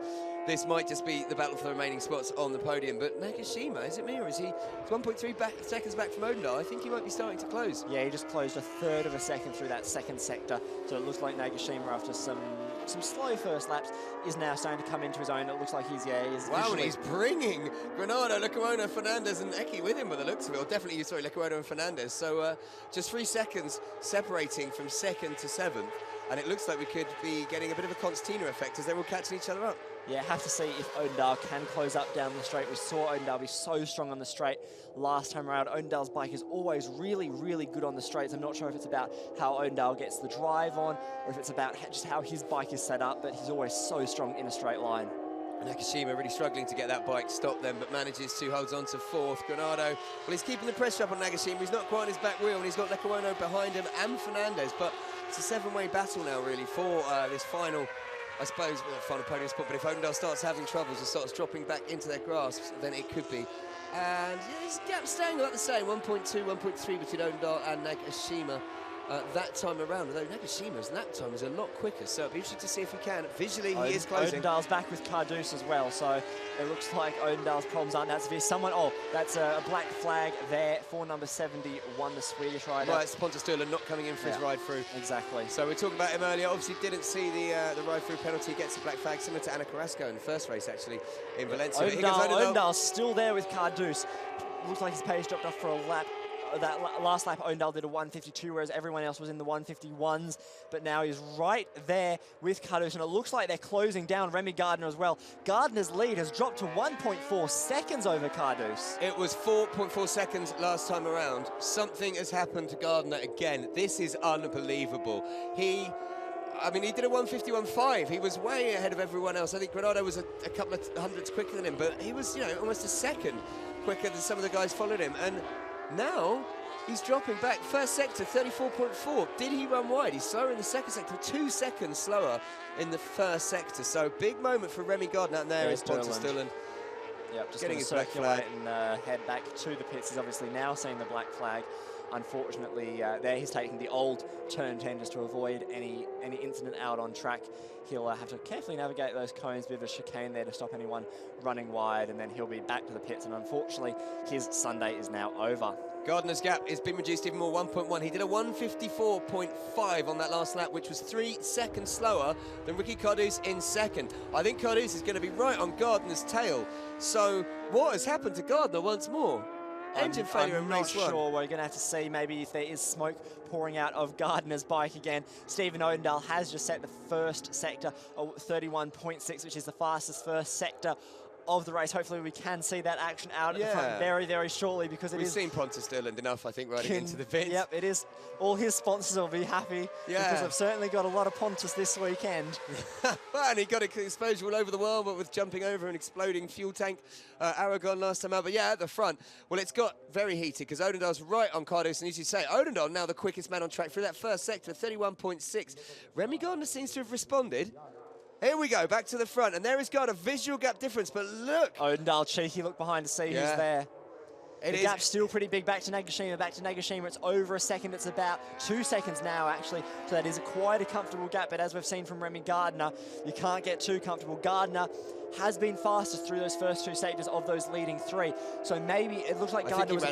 this might just be the battle for the remaining spots on the podium. But Nagashima, is it me, or is he 1.3 seconds back from Odendale? I think he might be starting to close. Yeah, he just closed a third of a second through that second sector. So it looks like Nagashima, after some slow first laps, is now starting to come into his own. It looks like he's wow, and he's bringing Granado, Lecuona, Fernandez and Eki with him by the looks of it. Or definitely, sorry, Lecuona and Fernandez. So just 3 seconds separating from second to 7th. And it looks like we could be getting a bit of a Constantino effect as they're all catching each other up. Yeah, have to see if Odendale can close up down the straight. We saw Odendale be so strong on the straight last time around. Odendale's bike is always really, really good on the straights. I'm not sure if it's about how Odendale gets the drive on, or if it's about just how his bike is set up, but he's always so strong in a straight line. Nakashima really struggling to get that bike stopped then, but manages to hold on to 4th. Granado, well, he's keeping the pressure up on Nagashima. He's not quite on his back wheel, and he's got Lecuona behind him and Fernandez, but it's a 7-way battle now, really, for this final, I suppose, final podium spot. But if Odendale starts having troubles and starts dropping back into their grasps, then it could be. And yeah, his gap's staying about the same, 1.2, 1.3 between Odendale and Nagashima. That time around, although Nagashima's nap time is a lot quicker, so it'll be interesting to see if he can. Visually, he is closing. Odendale's back with Cardoso as well, so it looks like Odendale's problems aren't that severe. That's a black flag there for number 71, the Swedish rider. Right, Pontus-Sturla not coming in for his ride through. Exactly. So we talked about him earlier. Obviously, didn't see the ride through penalty. Gets a black flag, similar to Ana Carrasco in the first race, actually, in Valencia. Odendale's still there with Cardoso. Looks like his pace dropped off for a lap. last lap, Oendal did a 152, whereas everyone else was in the 151s. But now he's right there with Cardoso, and it looks like they're closing down Remy Gardner as well. Gardner's lead has dropped to 1.4 seconds over Cardoso. It was 4.4 seconds last time around. Something has happened to Gardner again. This is unbelievable. He did a 151.5. He was way ahead of everyone else. I think Granado was a couple of hundredths quicker than him, but he was, almost a second quicker than some of the guys followed him. And now he's dropping back. First sector, 34.4. Did he run wide? He's slower in the second sector, 2 seconds slower in the first sector. So big moment for Remy Gardner. And there is Pontus Dillon. Yep, just getting going to his circulate and head back to the pits. He's obviously now seeing the black flag. Unfortunately, there he's taking the old turn 10 just to avoid any incident out on track. He'll have to carefully navigate those cones, bit of a chicane there to stop anyone running wide, and then he'll be back to the pits. And unfortunately, his Sunday is now over. Gardner's gap has been reduced even more, 1.1. He did a 154.5 on that last lap, which was 3 seconds slower than Ricky Cardoso in second. I think Cardoso is going to be right on Gardner's tail. So what has happened to Gardner once more? Engine failure in race one. I'm not sure. We're going to have to see maybe if there is smoke pouring out of Gardner's bike again. Stephen Odendaal has just set the first sector, 31.6, which is the fastest first sector of the race. Hopefully we can see that action out at the front very, very shortly, because we've seen Pontus Dillon enough, I think, riding into the pits. Yep, it is. All his sponsors will be happy because I've certainly got a lot of Pontus this weekend. Well, and he got exposure all over the world, but with jumping over an exploding fuel tank. Aragon last time out, but at the front. Well, it's got very heated because Odendaal's right on Cardoso, and as you say, Odendaal now the quickest man on track through that first sector, 31.6. Remy Gardner seems to have responded. Here we go, back to the front, and there has got a visual gap difference, but look. Odendaal, cheeky look behind to see who's there. The gap's still pretty big. Back to Nagashima, it's over a second. It's about 2 seconds now, actually. So that is quite a comfortable gap, but as we've seen from Remy Gardner, you can't get too comfortable. Gardner has been fastest through those first 2 sectors of those leading 3. So maybe it looks like Gardner was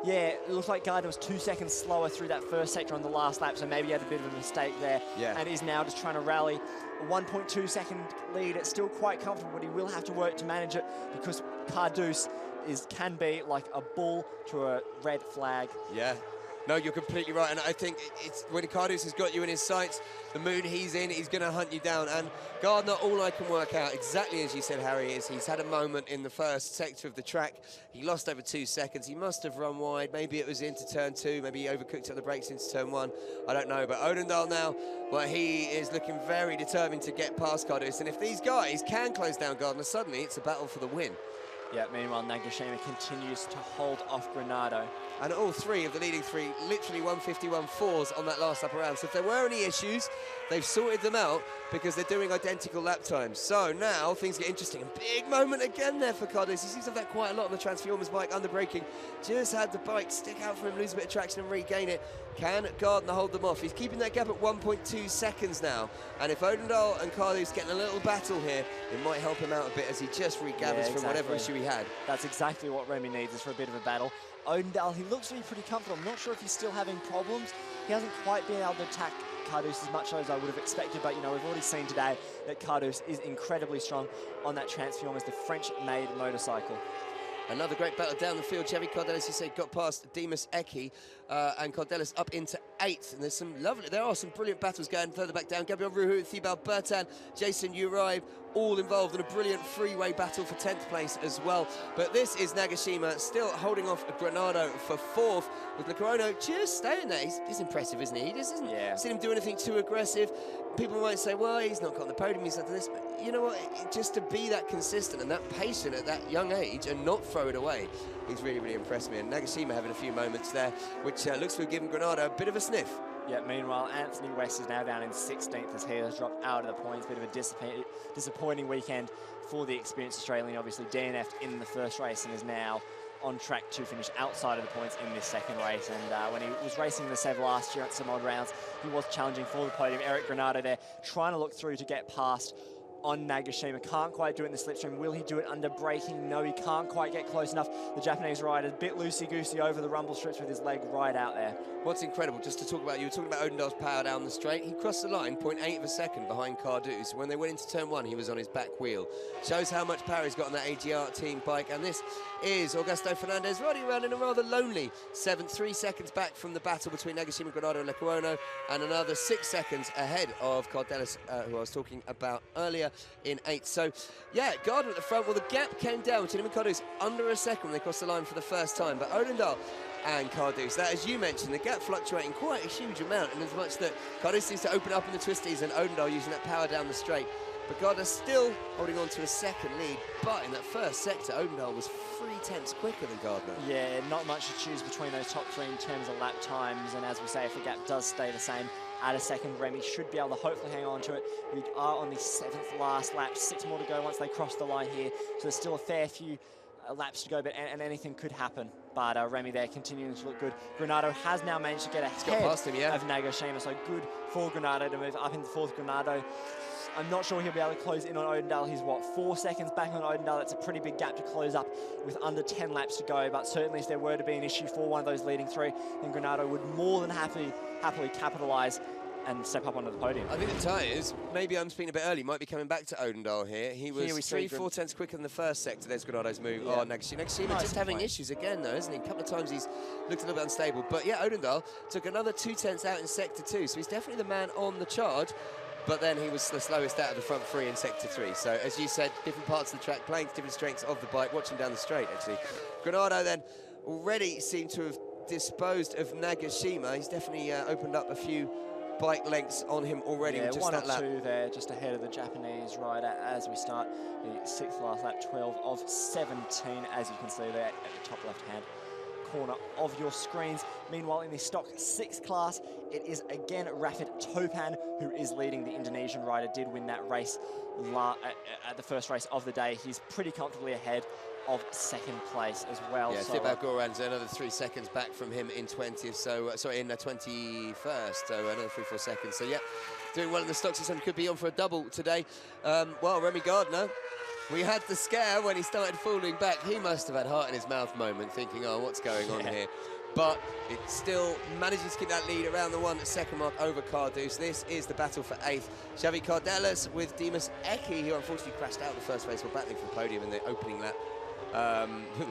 it looks like Gardner was 2 seconds slower through that first sector on the last lap, so maybe he had a bit of a mistake there. And he's now just trying to rally a 1.2 second lead. It's still quite comfortable, but he will have to work to manage it because Cardoso can be like a bull to a red flag. No, you're completely right, and I think it's when Cardoso has got you in his sights, the mood he's in, he's going to hunt you down. And Gardner, all I can work out, exactly as you said, Harry, is he's had a moment in the first sector of the track. He lost over 2 seconds. He must have run wide. Maybe it was into turn 2. Maybe he overcooked on the brakes into turn 1. I don't know. But Odendaal now, well, he is looking very determined to get past Cardoso. And if these guys can close down Gardner, suddenly it's a battle for the win. Meanwhile, Nagashima continues to hold off Granado. And all 3 of the leading 3, literally 151.4s on that last lap around. So if there were any issues, they've sorted them out because they're doing identical lap times. So now things get interesting. A big moment again there for Cardoso. He seems to have that quite a lot on the Transformers bike, under braking. Just had the bike stick out for him, lose a bit of traction and regain it. Can Gardner hold them off? He's keeping that gap at 1.2 seconds now. And if Odendaal and Cardoso getting a little battle here, it might help him out a bit as he just regathers from whatever issue he had. That's exactly what Remy needs, is for a bit of a battle. Odendaal, he looks to be pretty comfortable. I'm not sure if he's still having problems. He hasn't quite been able to attack Cardoso as much as I would have expected, but we've already seen today that Cardoso is incredibly strong on that Transformers, the French-made motorcycle. Another great battle down the field. Xavi Cordelis, as you say, got past Demas Eki, and Cordelis up into 8th. And there are some brilliant battles going further back down. Gabriel Ruhu, Thibaut Bertin, Jason Uribe, all involved in a brilliant freeway battle for 10th place as well. But this is Nagashima still holding off Granado for 4th, with Lecuona just staying there. He's impressive, isn't he? He just hasn't seen him do anything too aggressive. People might say, well, he's not got on the podium, he's not done this. But you know what? Just to be that consistent and that patient at that young age and not throw it away, he's really, really impressed me. And Nagashima having a few moments there, which looks to have given Granado a bit of a sniff. Meanwhile, Anthony West is now down in 16th as he has dropped out of the points. Bit of a disappointing weekend for the experienced Australian. Obviously, DNF'd in the first race and is now on track to finish outside of the points in this second race. And when he was racing the Sev last year at some odd rounds, he was challenging for the podium. Eric Granado there trying to look through to get past on Nagashima. Can't quite do it in the slipstream. Will he do it under braking? No, he can't quite get close enough. The Japanese rider, a bit loosey-goosey over the rumble strips with his leg right out there. What's incredible, just to talk about, you were talking about Odendaal's power down the straight. He crossed the line 0.8 of a second behind Cardouz. When they went into turn 1, he was on his back wheel. Shows how much power he's got on that AGR team bike. And this is Augusto Fernandez riding around in a rather lonely 7th, 3 seconds back from the battle between Nagashima, Granado and Lecuona, and another 6 seconds ahead of Cardelis, who I was talking about earlier, in 8th. So, yeah, Gardner at the front. Well, the gap came down between him and Cardouz under a second when they crossed the line for the first time. But Odendaal and Cardouz, that, as you mentioned, the gap fluctuating quite a huge amount, and as much that Cardouz seems to open up in the twisties and Odendaal using that power down the straight. But Gardner still holding on to a second lead, but in that first sector, Odendaal was 3/10 quicker than Gardner. Yeah, not much to choose between those top 3 in terms of lap times, and as we say, if the gap does stay the same, at a second, Remy should be able to hopefully hang on to it. We are on the 7th last lap, 6 more to go once they cross the line here, so there's still a fair few laps to go, but and anything could happen. But Remy there continuing to look good. Granado has now managed to get ahead of Nagashima, so good for Granado to move up into 4th. Granado, I'm not sure he'll be able to close in on Odendaal. He's, what, 4 seconds back on Odendaal. That's a pretty big gap to close up with under 10 laps to go. But certainly if there were to be an issue for one of those leading 3, then Granado would more than happily capitalise and step up onto the podium. I think the tyres, maybe I'm speaking a bit early, might be coming back to Odendaal here. He was 3/4 tenths quicker than the first sector. There's Granado's move. Yeah. Oh, Nagashima just having issues again, though, isn't he? A couple of times he's looked a little bit unstable. But yeah, Odendaal took another 2 tenths out in sector 2, so he's definitely the man on the charge. But then he was the slowest out of the front 3 in sector 3. So as you said, different parts of the track, playing to different strengths of the bike. Watch him down the straight, actually. Granado then already seemed to have disposed of Nagashima. He's definitely opened up a few bike lengths on him already. Yeah, with just 1 that or lap. 2 there, just ahead of the Japanese rider as we start the 6th last lap, 12 of 17, as you can see there at the top left-hand corner of your screens. Meanwhile, in the stock 6 class, it is again Rafid Topan who is leading. The Indonesian rider did win that race at the first race of the day. He's pretty comfortably ahead of 2nd place as well. Yeah, so, Thibaut Goran's another 3 seconds back from him in 20th, so sorry, in 21st, so another 3-4 seconds. So yeah, doing well in the stocks, and could be on for a double today. Well, Remy Gardner, we had the scare when he started falling back. He must have had heart in his mouth moment, thinking, oh, what's going on here? But it still manages to keep that lead around the 1 second mark over Cardouz. This is the battle for 8th. Xavi Cardelis with Dimas Eki, who unfortunately crashed out the first race while battling for the podium in the opening lap.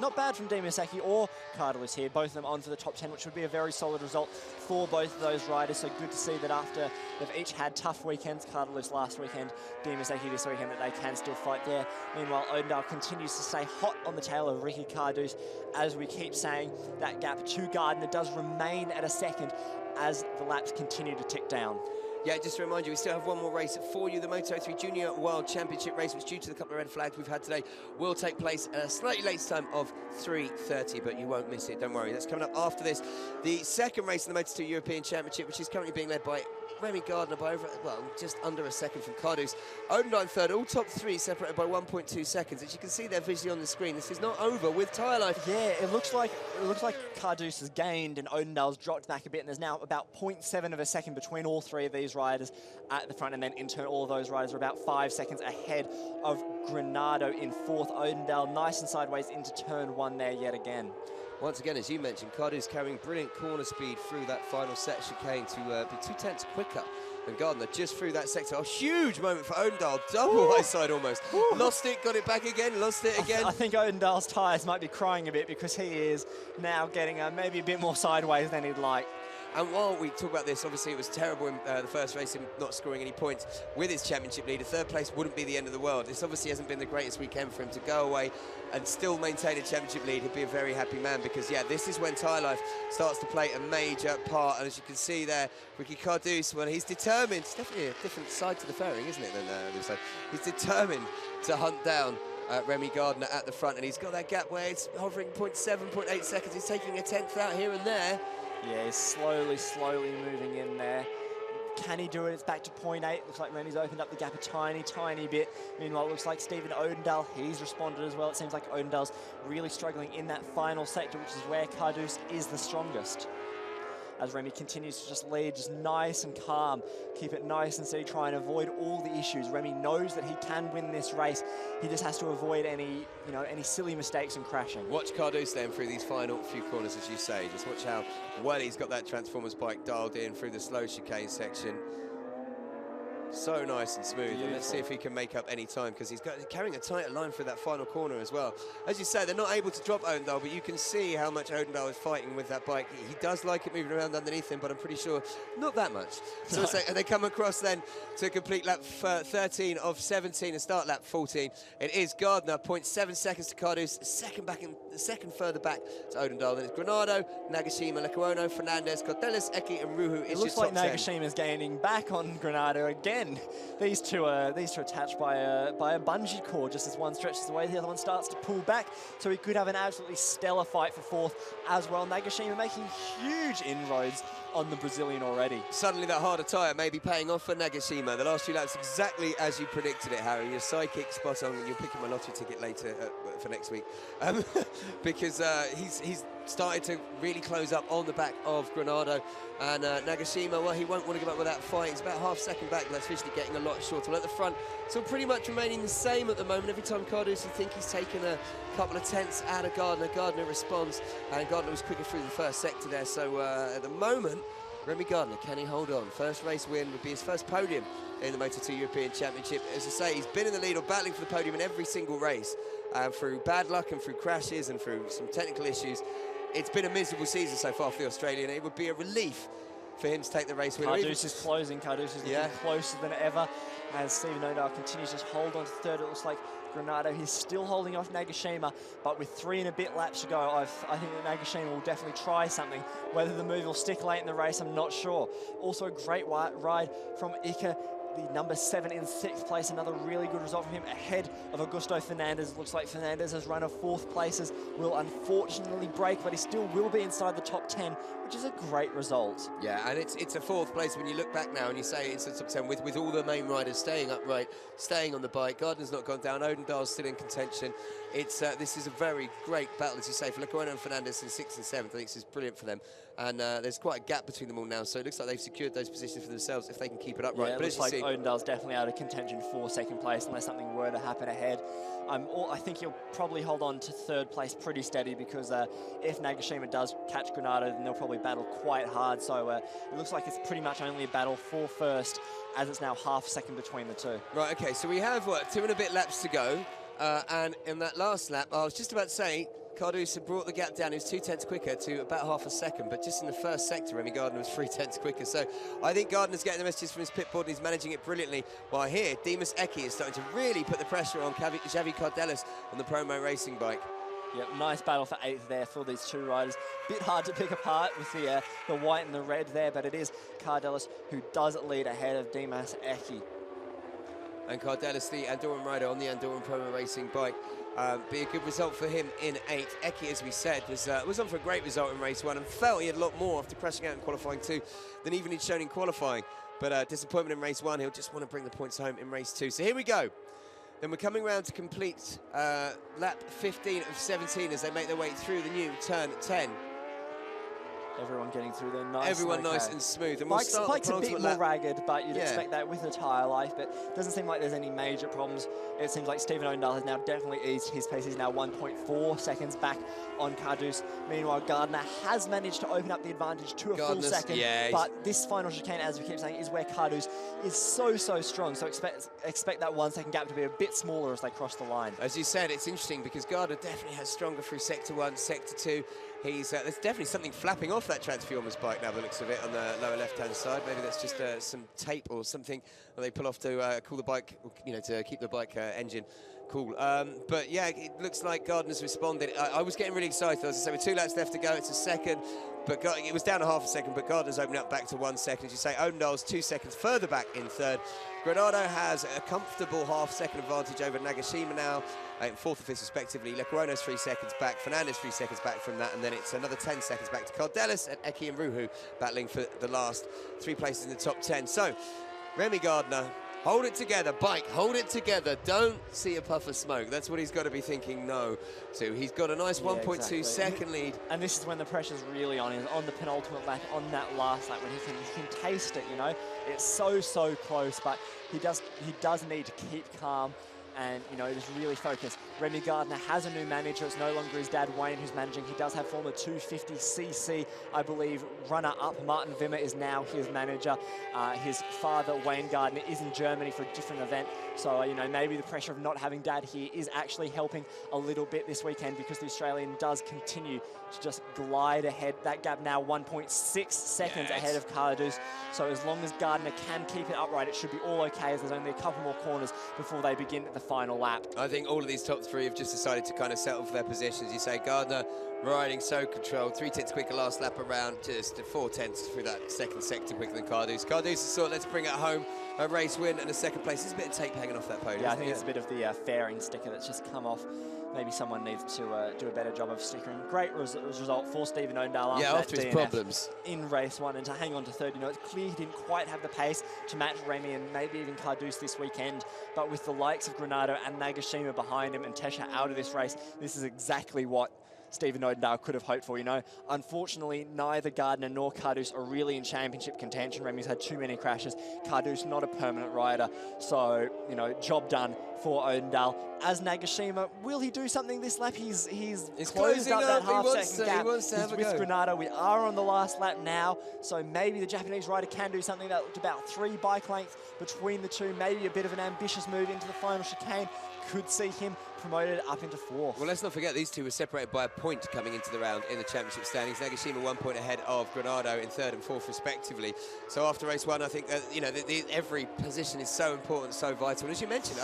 Not bad from Dimas Eki or Cardelis here, both of them on for the top 10, which would be a very solid result for both of those riders. So good to see that after they've each had tough weekends, Cardelis last weekend, Dimas Eki this weekend, that they can still fight there. Meanwhile, Odendaal continues to stay hot on the tail of Ricky Cardouz. As we keep saying, that gap to Gardner does remain at a second as the laps continue to tick down. Yeah, just to remind you, we still have one more race for you. The Moto2 Junior World Championship race, which due to the couple of red flags we've had today, will take place at a slightly later time of 3:30, but you won't miss it, don't worry. That's coming up after this. The second race in the Moto2 European Championship, which is currently being led by Remy Gardner by just under a second from Cardouz. Odendaal in 3rd, all top 3 separated by 1.2 seconds. As you can see there visually on the screen, this is not over with tyre life. Yeah, it looks like Cardouz has gained and Odendaal's dropped back a bit, and there's now about 0.7 of a second between all 3 of these riders at the front, and then in turn all of those riders are about 5 seconds ahead of Granado in 4th. Odendaal nice and sideways into turn 1 there yet again. Once again, as you mentioned, Cardouz carrying brilliant corner speed through that final set chicane to be 2 tenths quicker than Gardner just through that sector. A huge moment for Odendaal, double high side almost. Lost it, got it back again, lost it again. I think Odendaal's tyres might be crying a bit because he is now getting maybe a bit more sideways than he'd like. And while we talk about this, obviously it was terrible in the first race, him not scoring any points with his championship lead. A 3rd place wouldn't be the end of the world. This obviously hasn't been the greatest weekend for him to go away and still maintain a championship lead. He'd be a very happy man because, yeah, this is when tyre life starts to play a major part. And as you can see there, Ricky Cardouz, well, he's determined. It's definitely a different side to the fairing, isn't it, than this side. He's determined to hunt down Remy Gardner at the front, and he's got that gap where it's hovering 0.7, 0.8 seconds. He's taking a 10th out here and there. Yeah, he's slowly moving in there. Can he do it? It's back to 0.8. Looks like Remy's opened up the gap a tiny bit. Meanwhile, it looks like Stephen Odendaal, he's responded as well. It seems like Odendaal's really struggling in that final sector, which is where Cardouz is the strongest. as Remy continues to just lead, just nice and calm, keep it nice and steady, try and avoid all the issues. Remy knows that he can win this race. He just has to avoid any, any silly mistakes and crashing. Watch Cardoso then through these final few corners, as you say. Just watch how well he's got that Transformers bike dialed in through the slow chicane section. So nice and smooth. And let's see if he can make up any time, because he's carrying a tighter line through that final corner as well. As you say, they're not able to drop Odendaal, but you can see how much Odendaal is fighting with that bike. He does like it moving around underneath him, but I'm pretty sure not that much. So no. And they come across then to complete lap 13 of 17 and start lap 14. It is Gardner, 0.7 seconds to Cardoso, second further back to Odendaal. Then it's Granado, Nagashima, Lecuono, Fernandez, Cordelis, Eki, and Ruhu. It looks like Nagashima's gaining back on Granado again. These two are attached by a bungee cord, just as one stretches away, the other one starts to pull back. So we could have an absolutely stellar fight for fourth as well. Nagashima making huge inroads on the Brazilian already. Suddenly that harder tyre may be paying off for Nagashima. The last few laps exactly as you predicted it, Harry. Your sidekick spot on, and you'll pick up my lottery ticket later for next week. Because he's started to really close up on the back of Granado. And Nagashima, well, he won't want to give up with that fight. He's about half second back, but that's officially getting a lot shorter. Well, at the front, so pretty much remaining the same at the moment. Every time Cardoso, you think he's taken a couple of tenths out of Gardner. Gardner responds, and Gardner was quicker through the first sector there. So at the moment, Remy Gardner, can he hold on? First race win would be his first podium in the Moto2 European Championship. As I say, he's been in the lead or battling for the podium in every single race. Through bad luck and through crashes and through some technical issues. It's been a miserable season so far for the Australian. It would be a relief for him to take the race winner. Cardoso is closing. Cardoso is looking closer than ever as Stephen Odendaal continues to just hold on to third. It looks like Granado, he's still holding off Nagashima, but with 3 and a bit laps to go, I think that Nagashima will definitely try something. Whether the move will stick late in the race, I'm not sure. Also a great ride from Ika, the number 7 in 6th place. Another really good result from him ahead of Augusto Fernandez. Looks like Fernandez has run a 4th places, will unfortunately break, but he still will be inside the top 10, which is a great result. Yeah, and it's a 4th place when you look back now and you say it's a top 10 with all the main riders staying upright, staying on the bike. Gardner's not gone down. Odendaal's still in contention. This is a very great battle, as you say, for Lecuono and Fernandez in 6th and 7th. I think this is brilliant for them. And there's quite a gap between them all now, so it looks like they've secured those positions for themselves if they can keep it upright. Yeah, it looks like Odendaal's definitely out of contention for 2nd place unless something were to happen ahead. I think he'll probably hold on to 3rd place pretty steady, because if Nagashima does catch Granado, then they'll probably battle quite hard. So it looks like it's pretty much only a battle for first, as it's now half second between the two. Right, okay, so we have, 2 and a bit laps to go. And in that last lap, I was just about to say, Cardoso brought the gap down. He was 2 tenths quicker to about half a second, but just in the first sector, Remy Gardner was 3 tenths quicker. So I think Gardner's getting the messages from his pit board, and he's managing it brilliantly. While here, Dimas Eki is starting to really put the pressure on Xavi Cardelis on the Promo racing bike. Yep, nice battle for 8th there for these two riders. Bit hard to pick apart with the white and the red there, but it is Cardelis who does lead ahead of Dimas Eki. And Cardelis, the Andorran rider on the Andorran Promo racing bike, be a good result for him in 8th. Eki, as we said, was on for a great result in race 1 and felt he had a lot more after crashing out in qualifying 2 than even he'd shown in qualifying. But disappointment in race 1, he'll just want to bring the points home in race 2. So here we go. Then we're coming round to complete lap 15 of 17 as they make their way through the new turn 10. Everyone getting through there nice. Everyone nice and smooth. And bike's a bit more ragged, but you'd expect that with the tyre life, but it doesn't seem like there's any major problems. It seems like Stephen Odendaal has now definitely eased his pace. He's now 1.4 seconds back on Cardoso. Meanwhile, Gardner has managed to open up the advantage to a full second, but this final chicane, as we keep saying, is where Cardoso is so strong, so expect that 1 second gap to be a bit smaller as they cross the line. As you said, it's interesting because Gardner definitely has stronger through sector 1, sector 2. There's definitely something flapping off that Transformers bike now, by the looks of it, on the lower left-hand side. Maybe that's just some tape or something that they pull off to cool the bike, to keep the bike engine cool. But yeah, it looks like Gardner's responded. I was getting really excited. As I say, with 2 laps left to go, it's a second. But it was down to half a second, but Gardner's opening up back to 1 second. As you say, Odendaal's 2 seconds further back in 3rd. Granado has a comfortable half-second advantage over Nagashima now, in 4th and 5th respectively. Lecuono's 3 seconds back, Fernandez 3 seconds back from that, and then it's another 10 seconds back to Cardelis and Eki and Ruhu battling for the last 3 places in the top 10. So, Remy Gardner Hold it together, bike, hold it together. Don't see a puff of smoke. That's what he's got to be thinking no to. He's got a nice 1.2 second lead. And this is when the pressure's really on. He's on the penultimate lap, on that last lap, when he can taste it, you know. It's so close, but he does need to keep calm and, you know, just really focus. Remy Gardner has a new manager. It's no longer his dad, Wayne, who's managing. He does have former 250cc, I believe, runner-up. Martin Wimmer is now his manager. His father, Wayne Gardner, is in Germany for a different event. So, you know, maybe the pressure of not having dad here is actually helping a little bit this weekend, because the Australian does continue to just glide ahead. That gap now 1.6 seconds ahead of Cardouz. So as long as Gardner can keep it upright, it should be all okay, as there's only a couple more corners before they begin the final lap. I think all of these top three have just decided to kind of settle for their positions. You say Gardner riding so controlled, 3 tenths quicker last lap around, just 4 tenths through that second sector quicker than Cardouz. Cardouz is sort of, let's bring it home, a race win and a second place. There's a bit of tape hanging off that podium. Yeah, I think it's a bit of the fairing sticker that's just come off. Maybe someone needs to do a better job of stickering. Great result for Stephen Odendaal after his problems in race 1, and to hang on to third. You know, it's clear he didn't quite have the pace to match Remy and maybe even Cardouz this weekend, but with the likes of Granado and Nagashima behind him and Tesha out of this race, this is exactly what Stephen Odendaal could have hoped for, you know. Unfortunately, neither Gardner nor Cardouz are really in championship contention. Remy's had too many crashes. Cardouz not a permanent rider. So, you know, job done for Odendaal. As Nagashima, will he do something this lap? He's closed up that half-second gap. He's with Granado. We are on the last lap now, so maybe the Japanese rider can do something. That looked about 3 bike lengths between the two. Maybe a bit of an ambitious move into the final chicane could see him promoted up into 4th. Well, let's not forget these two were separated by a point coming into the round in the championship standings. Nagashima 1 point ahead of Granado in 3rd and 4th respectively. So after race 1, I think you know, every position is so important, so vital. And as you mentioned,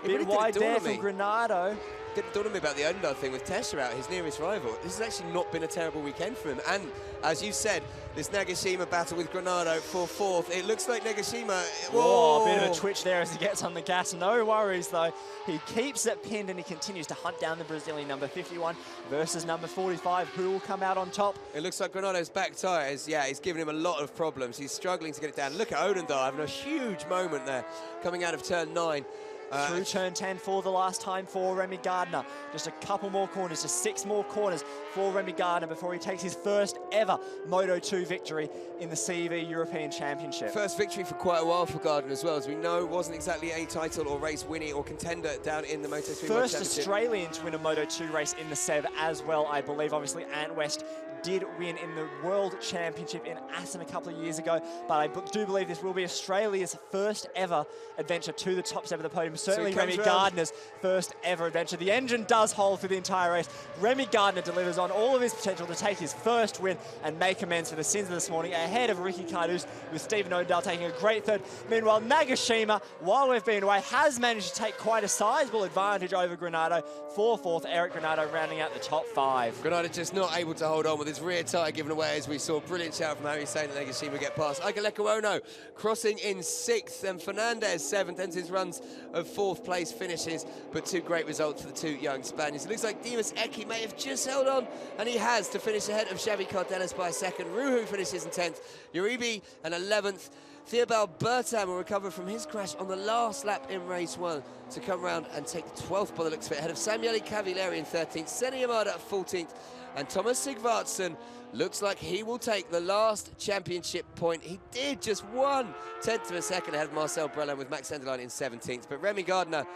it really wide didn't dawn there on me. from Granado. Didn't dawn on me about the Odendaal thing with Tesha out, his nearest rival. This has actually not been a terrible weekend for him. And as you said, this Nagashima battle with Granado for 4th. It looks like Nagashima. Whoa, a bit of a twitch there as he gets on the gas. No worries though. He keeps it pinned and he continues to hunt down the Brazilian number 51 versus number 45. Who will come out on top? It looks like Granado's back tyre is, he's giving him a lot of problems. He's struggling to get it down. Look at Odendaal having a huge moment there coming out of turn 9. Through turn 10 for the last time for Remy Gardner. Just a couple more corners, just 6 more corners for Remy Gardner before he takes his first ever Moto2 victory in the CEV European Championship. First victory for quite a while for Gardner as well, as we know, wasn't exactly a title or race winning or contender down in the Moto3 World Championship. First Australian to win a Moto2 race in the SEV as well, I believe. Obviously, Ant West did win in the World Championship in Assen a couple of years ago, but I do believe this will be Australia's first ever adventure to the top 7 of the podium. Certainly Remy Gardner's first ever adventure. The engine does hold for the entire race. Remy Gardner delivers on all of his potential to take his first win and make amends for the sins of this morning, ahead of Ricky Cardouz, with Stephen Odendaal taking a great 3rd. Meanwhile, Nagashima, while we've been away, has managed to take quite a sizable advantage over Granado for 4th. Eric Granado rounding out the top 5. Granado just not able to hold on with his rear tyre given away, as we saw. Brilliant shout from Harry saying that Nagashima get past. Igaleko Ono crossing in 6th, and Fernandez 7th, ends his runs of 4th place finishes, but 2 great results for the 2 young Spaniards. It looks like Dimas Eki may have just held on, and he has, to finish ahead of Xavi Cardenas by a second. Ruhu finishes in 10th, Uribe an 11th. Theobald Bertam will recover from his crash on the last lap in race 1 to come round and take 12th by the looks of it, ahead of Samuele Cavalieri in 13th, Senna Yamada at 14th, and Thomas Sigvardsson looks like he will take the last championship point. He did, just 1/10 of a second ahead of Marcel Brelin, with Max Enderlein in 17th. But Remy Gardner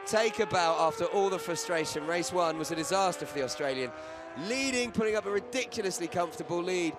take a bow after all the frustration. Race 1 was a disaster for the Australian, leading, putting up a ridiculously comfortable lead,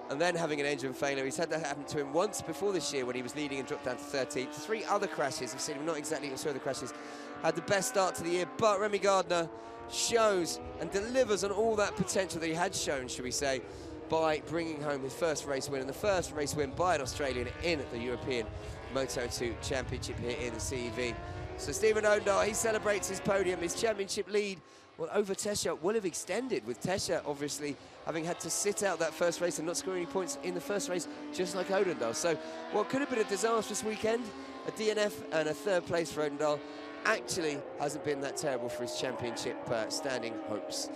and then having an engine failure. He's had that happen to him once before this year when he was leading and dropped down to 13th. 3 other crashes. I've seen him not exactly saw the crashes. Had the best start to the year, but Remy Gardner shows and delivers on all that potential that he had shown, should we say, by bringing home his first race win, and the first race win by an Australian in the European Moto2 Championship here in the CEV. So Stephen Odendaal, he celebrates his podium, his championship lead. Well, over Tesha will have extended, with Tesha obviously having had to sit out that first race and not score any points in the first race, just like Odendaal. So what could have been a disastrous weekend, a DNF and a 3rd place for Odendaal, actually hasn't been that terrible for his championship standing hopes.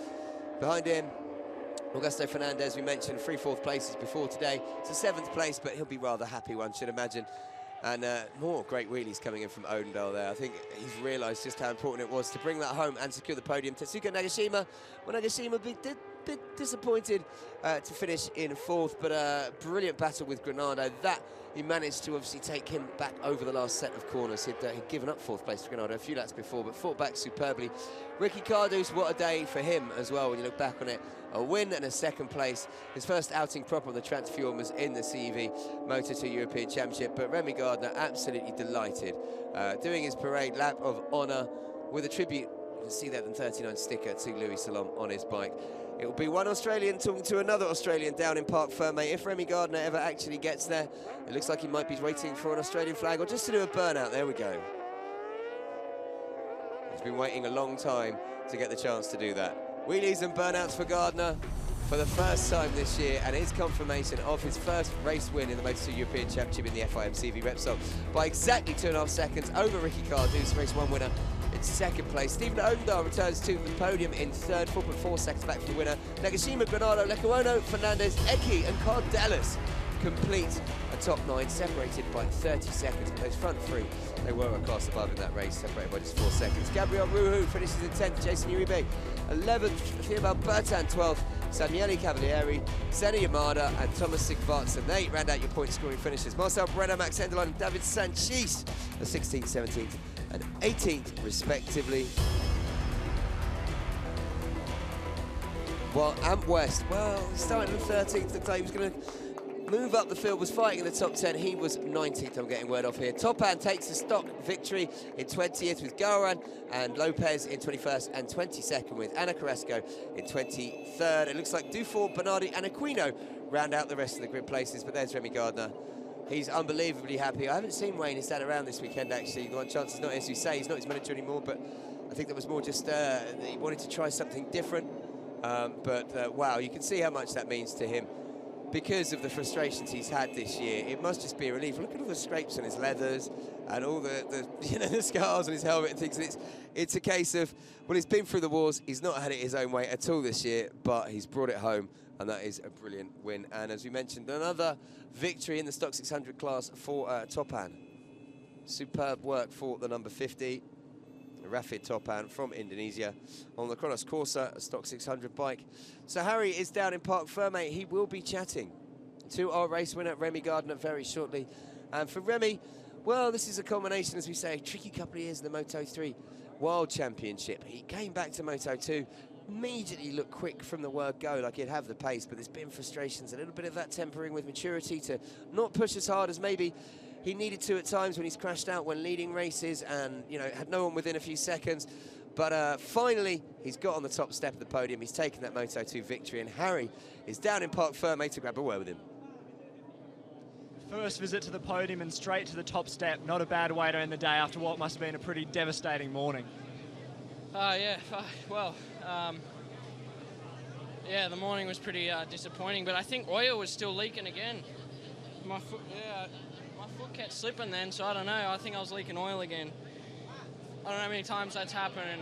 Behind him, Augusto Fernandez, we mentioned, 3 4th places before today. It's a 7th place, but he'll be rather happy, one should imagine. And more great wheelies coming in from Odendal there. I think he's realised just how important it was to bring that home and secure the podium. Tetsuka Nagashima, well, Nagashima bit disappointed to finish in 4th, but a brilliant battle with Granado. That he managed to obviously take him back over the last set of corners. He'd given up 4th place to Granado a few laps before, but fought back superbly. Ricky Cardus, what a day for him as well when you look back on it. A win and a 2nd place. His first outing proper on the Transform was in the CEV Moto2 European Championship, but Remy Gardner absolutely delighted. Doing his parade lap of honour with a tribute, you can see that the 39 sticker to Louis Salom on his bike. It will be one Australian talking to another Australian down in Parc Ferme. If Remy Gardner ever actually gets there, it looks like he might be waiting for an Australian flag or just to do a burnout. There we go. He's been waiting a long time to get the chance to do that. Wheelies and burnouts for Gardner for the first time this year, and his confirmation of his first race win in the Moto2 European Championship in the FIM-CV Repsol by exactly 2.5 seconds over Ricky Cardus, race 1 winner. In 2nd place, Stephen Odendal returns to the podium in 3rd, 4.4 seconds back from the winner. Nagashima, Granado, Lekuono, Fernandez, Eki and Cardelis complete a top 9, separated by 30 seconds. But those front 3, they were a class above in that race, separated by just 4 seconds. Gabriel Ruhu finishes in 10th, Jason Uribe 11th, Theobald Bertin 12th, Daniele Cavalieri, Senna Yamada and Thomas Sigvartsen. They round out your point scoring finishes. Marcel Brenner, Max Enderlein and David Sanchez, the 16th, 17th and 18th respectively. While Amp West, well, starting in 13th, looked like he was going to move up the field, was fighting in the top 10. He was 19th, I'm getting word off here. Topan takes the stock victory in 20th with Garan and Lopez in 21st and 22nd with Ana Carrasco in 23rd. It looks like Dufour, Bernardi and Aquino round out the rest of the grid places, but there's Remy Gardner. He's unbelievably happy. I haven't seen Wayne. He's down around this weekend, actually. The one chance is not, as you say, he's not his manager anymore, but I think that was more just he wanted to try something different. Wow, you can see how much that means to him. Because of the frustrations he's had this year, it must just be a relief. Look at all the scrapes on his leathers and all the the scars on his helmet and things. And it's a case of, well, he's been through the wars. He's not had it his own way at all this year, but he's brought it home, and that is a brilliant win. And as we mentioned, another victory in the Stock 600 class for Topan. Superb work for the number 50. Rafid Topan from Indonesia on the Kronos Corsa, a Stock 600 bike. So Harry is down in Parc Ferme. He will be chatting to our race winner, Remy Gardner, very shortly. And for Remy, well, this is a culmination, as we say, tricky couple of years in the Moto3 World Championship. He came back to Moto2, immediately looked quick from the word go, like he'd have the pace, but there's been frustrations, a little bit of that tempering with maturity to not push as hard as maybe he needed to at times when he's crashed out when leading races and, you know, had no one within a few seconds. But finally, he's got on the top step of the podium. He's taken that Moto2 victory, and Harry is down in Parc Ferme to grab a word with him. First visit to the podium and straight to the top step. Not a bad way to end the day after what must have been a pretty devastating morning. Yeah, the morning was pretty disappointing, but I think oil was still leaking again. My foot kept slipping then, so I don't know. I think I was leaking oil again. I don't know how many times that's happened, and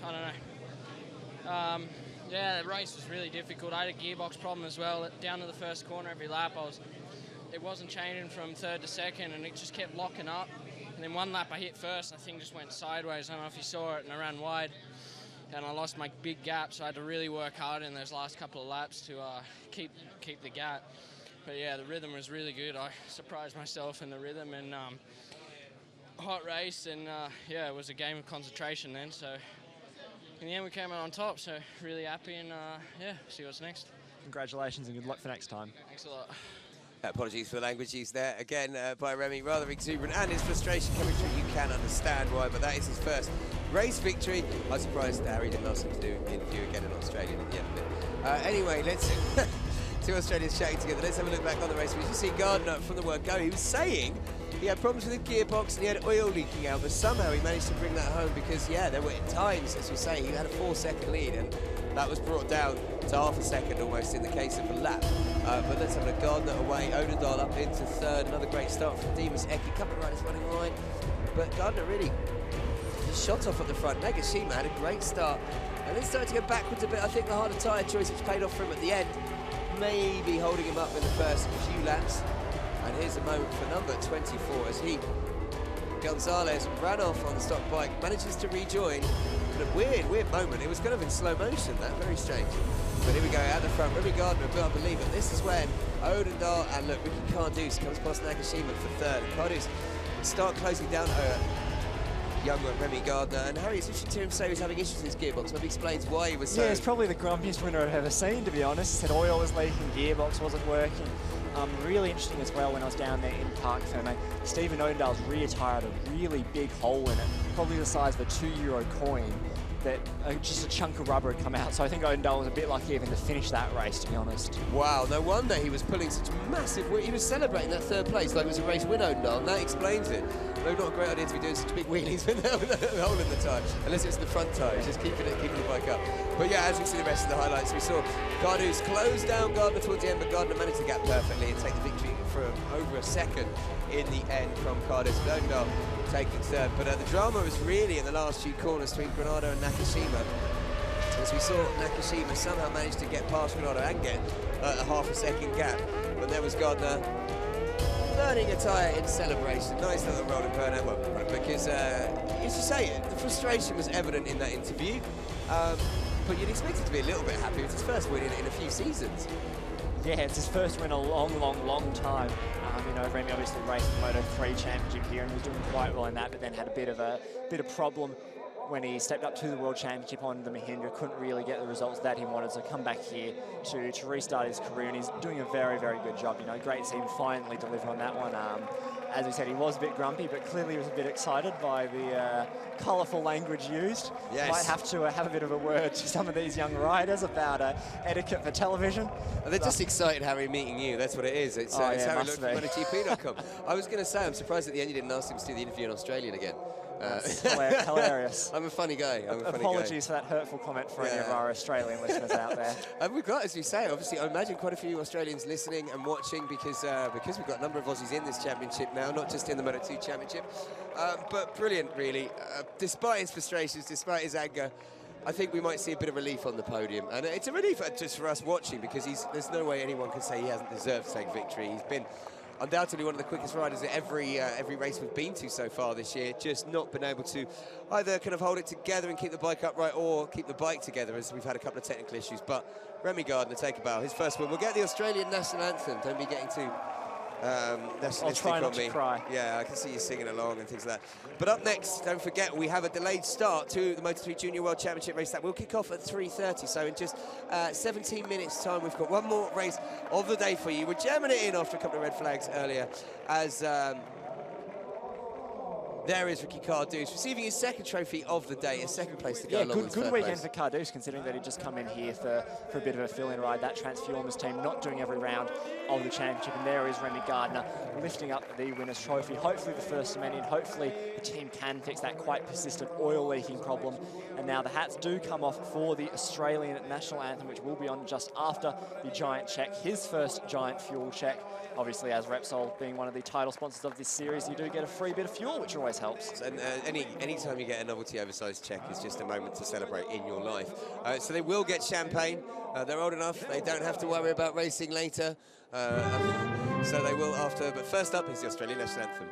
I don't know. Yeah, the race was really difficult. I had a gearbox problem as well. Down to the first corner every lap, it wasn't changing from 3rd to 2nd, and it just kept locking up. And then one lap I hit first, and the thing just went sideways. I don't know if you saw it, and I ran wide, and I lost my big gap, so I had to really work hard in those last couple of laps to keep the gap. But yeah, the rhythm was really good. I surprised myself in the rhythm, and hot race, and yeah, it was a game of concentration then. So in the end, we came out on top. So really happy, and yeah, see what's next. Congratulations and good luck for next time. Thanks a lot. Apologies for the language used there again by Remy, rather exuberant, and his frustration coming through. You can understand why, but that is his first race victory. I was surprised Harry didn't ask him to do an interview again in Australian at the end of it. Anyway, let's. Two Australians chatting together. Let's have a look back on the race. We can see Gardner from the word go. He was saying he had problems with the gearbox and he had oil leaking out, but somehow he managed to bring that home because, yeah, there were times, as we say, he had a 4-second lead, and that was brought down to half a second almost in the case of a lap. But let's have a look. Gardner away, Odendal up into 3rd. Another great start from Demas Eki. Couple of riders running wide, but Gardner really just shot off at the front. Nagashima had a great start, and then started to go backwards a bit. I think the harder tyre choice, which paid off for him at the end, maybe holding him up in the first few laps. And here's a moment for number 24 as Gonzalez ran off on the stock bike, manages to rejoin. And a weird moment. It was kind of in slow motion, that, very strange. But here we go, out the front, Remy Gardner, I believe it. This is when Odendaal and look, Ricky Carduce comes past Nagashima for third. Carduce start closing down younger Remy Gardner. And Harry, it's interesting to hear him say he was having issues with his gearbox. Maybe explains why he was so... Yeah, it's probably the grumpiest winner I've ever seen, to be honest. He said oil was leaking, gearbox wasn't working. Really interesting as well when I was down there in Park Ferme. Stephen Odendaal's rear tyre had a really big hole in it, probably the size of a €2 coin, that just a chunk of rubber had come out. So I think Odendaal was a bit lucky even to finish that race, to be honest. Wow, no wonder he was pulling such massive... He was celebrating that third place like it was a race win, Odendaal, and that explains it. Maybe not a great idea to be doing such big wheelies with a hole in the tyre, unless it's the front tyre, just keeping the bike up. But yeah, as we see the rest of the highlights, we saw Carduce close down Gardner towards the end, but Gardner managed to gap perfectly and take the victory from over a second in the end from Carduce. Odendaal taking third, but the drama was really in the last few corners between Granado and Nakashima. As we saw, Nakashima somehow managed to get past Granado and get a half a second gap, but there was Gardner burning a tyre in celebration. Nice little rolling burnout, well, because as you say, the frustration was evident in that interview, but you'd expect him to be a little bit happy. It's his first win in a few seasons. Yeah, it's his first win in a long time. You know, Remy obviously raced the Moto2 championship here and was doing quite well in that, but then had a bit of problem when he stepped up to the World Championship on the Mahindra, couldn't really get the results that he wanted, so come back here to restart his career, and he's doing a very good job. You know, great to see him finally deliver on that one. As we said, he was a bit grumpy, but clearly he was a bit excited by the colourful language used. Yes. Might have to have a bit of a word to some of these young riders about etiquette for television. They're just excited, Harry, meeting you. That's what it is. It's Harry Look from MotoGP.com. I was going to say, I'm surprised at the end you didn't ask him to do the interview in Australian again. Hilarious. I'm a funny guy. Apologies for that hurtful comment for any of our Australian listeners out there. And we've got, as you say, obviously, I imagine quite a few Australians listening and watching because we've got a number of Aussies in this championship now, not just in the Moto2 championship. But brilliant, really. Despite his frustrations, despite his anger, I think we might see a bit of relief on the podium. And it's a relief just for us watching because there's no way anyone can say he hasn't deserved to take victory. He's been undoubtedly one of the quickest riders at every race we've been to so far this year, just not been able to either kind of hold it together and keep the bike upright or keep the bike together, as we've had a couple of technical issues. But Remy Gardner, take a bow, his first win. We'll get the Australian national anthem. Don't be getting too I'll try not to cry. Yeah, I can see you singing along and things like that. But up next, don't forget, we have a delayed start to the Moto3 Junior World Championship race that will kick off at 3:30. So in just 17 minutes' time, we've got one more race of the day for you. We're jamming it in after a couple of red flags earlier as there is Ricky Carduce receiving his second trophy of the day, a second place to go along with good weekend for Carduce, considering that he'd just come in here for a bit of a fill-in ride. That Transformers team not doing every round of the championship, and there is Remy Gardner lifting up the winner's trophy. Hopefully the first of many, and hopefully the team can fix that quite persistent oil leaking problem. And now the hats do come off for the Australian national anthem, which will be on just after the giant check, his first giant fuel check. Obviously, as Repsol being one of the title sponsors of this series, you do get a free bit of fuel, which always helps. And any time you get a novelty oversized check is just a moment to celebrate in your life. So they will get champagne. They're old enough; they don't have to worry about racing later. So they will after. But first up is the Australian national anthem.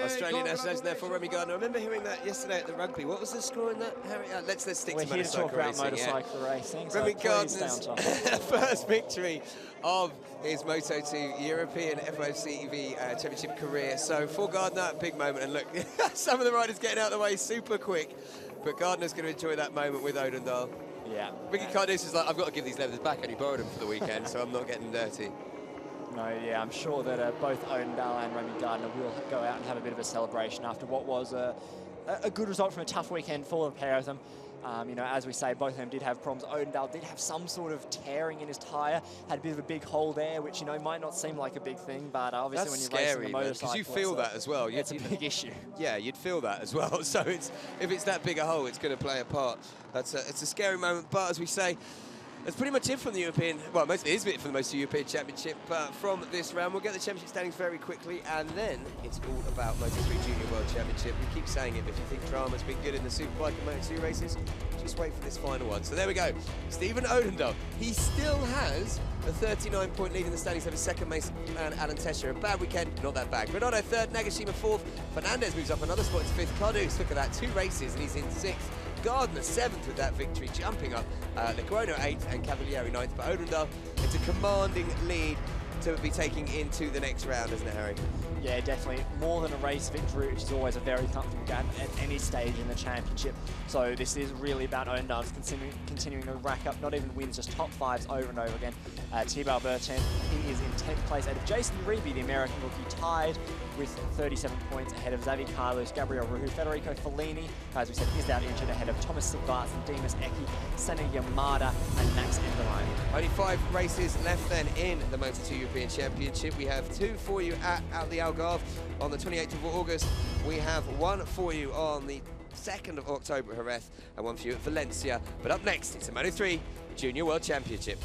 Australian nationals there for Remy Gardner. I remember hearing that yesterday at the rugby. What was the score in that, Harry? Let's stick to motorcycle racing. Motorcycle racing. So Remy Gardner's first victory of his Moto2 European FOCV Championship career. So for Gardner, big moment. And look, some of the riders getting out of the way super quick, but Gardner's going to enjoy that moment with Odendaal. Yeah. Ricky Carduce is like, I've got to give these leathers back. I only borrowed them for the weekend, so I'm not getting dirty. No, yeah, I'm sure that both Odendaal and Remy Gardner will go out and have a bit of a celebration after what was a a good result from a tough weekend for the pair of them. You know, as we say, both of them did have problems. Odendale did have some sort of tearing in his tyre, had a bit of a big hole there, which, you know, might not seem like a big thing, but obviously when you're racing a motorcycle, because you feel that as well. It's a big issue. Yeah, you'd feel that as well. So if it's that big a hole, it's going to play a part. It's a scary moment, but as we say, that's pretty much it from the European, well, most of it is it for the Most European Championship from this round. We'll get the championship standings very quickly, and then it's all about Moto3 Junior World Championship. We keep saying it, but if you think drama's been good in the Superbike and Moto2 races, just wait for this final one. So there we go. Stephen Odendale, he still has a 39-point lead in the standings over second man Alan Tesher. A bad weekend, not that bad. Granado third, Nagashima fourth. Fernandez moves up another spot to fifth. Cardus, look at that, 2 races, and he's in sixth. Gardner 7th with that victory, jumping up. Lecuona 8th and Cavalieri 9th. But Odendale, it's a commanding lead to be taking into the next round, isn't it, Harry? Yeah, definitely. More than a race victory, which is always a very comfortable game at any stage in the championship. So this is really about Odendale continuing to rack up not even wins, just top 5s over and over again. Thibaut Bertin, he is in 10th place out of Jason Uribe, the American rookie, tied with 37 points ahead of Xavi Carlos, Gabriel Ruhu, Federico Fellini, as we said, is out injured, ahead of Thomas Sigvarts and Demas Eki, Senna Yamada and Max Enderlein. Only 5 races left then in the Moto2 European Championship. We have 2 for you at the Algarve on the 28th of August. We have 1 for you on the 2nd of October at Jerez and 1 for you at Valencia. But up next, it's the Moto3 Junior World Championship.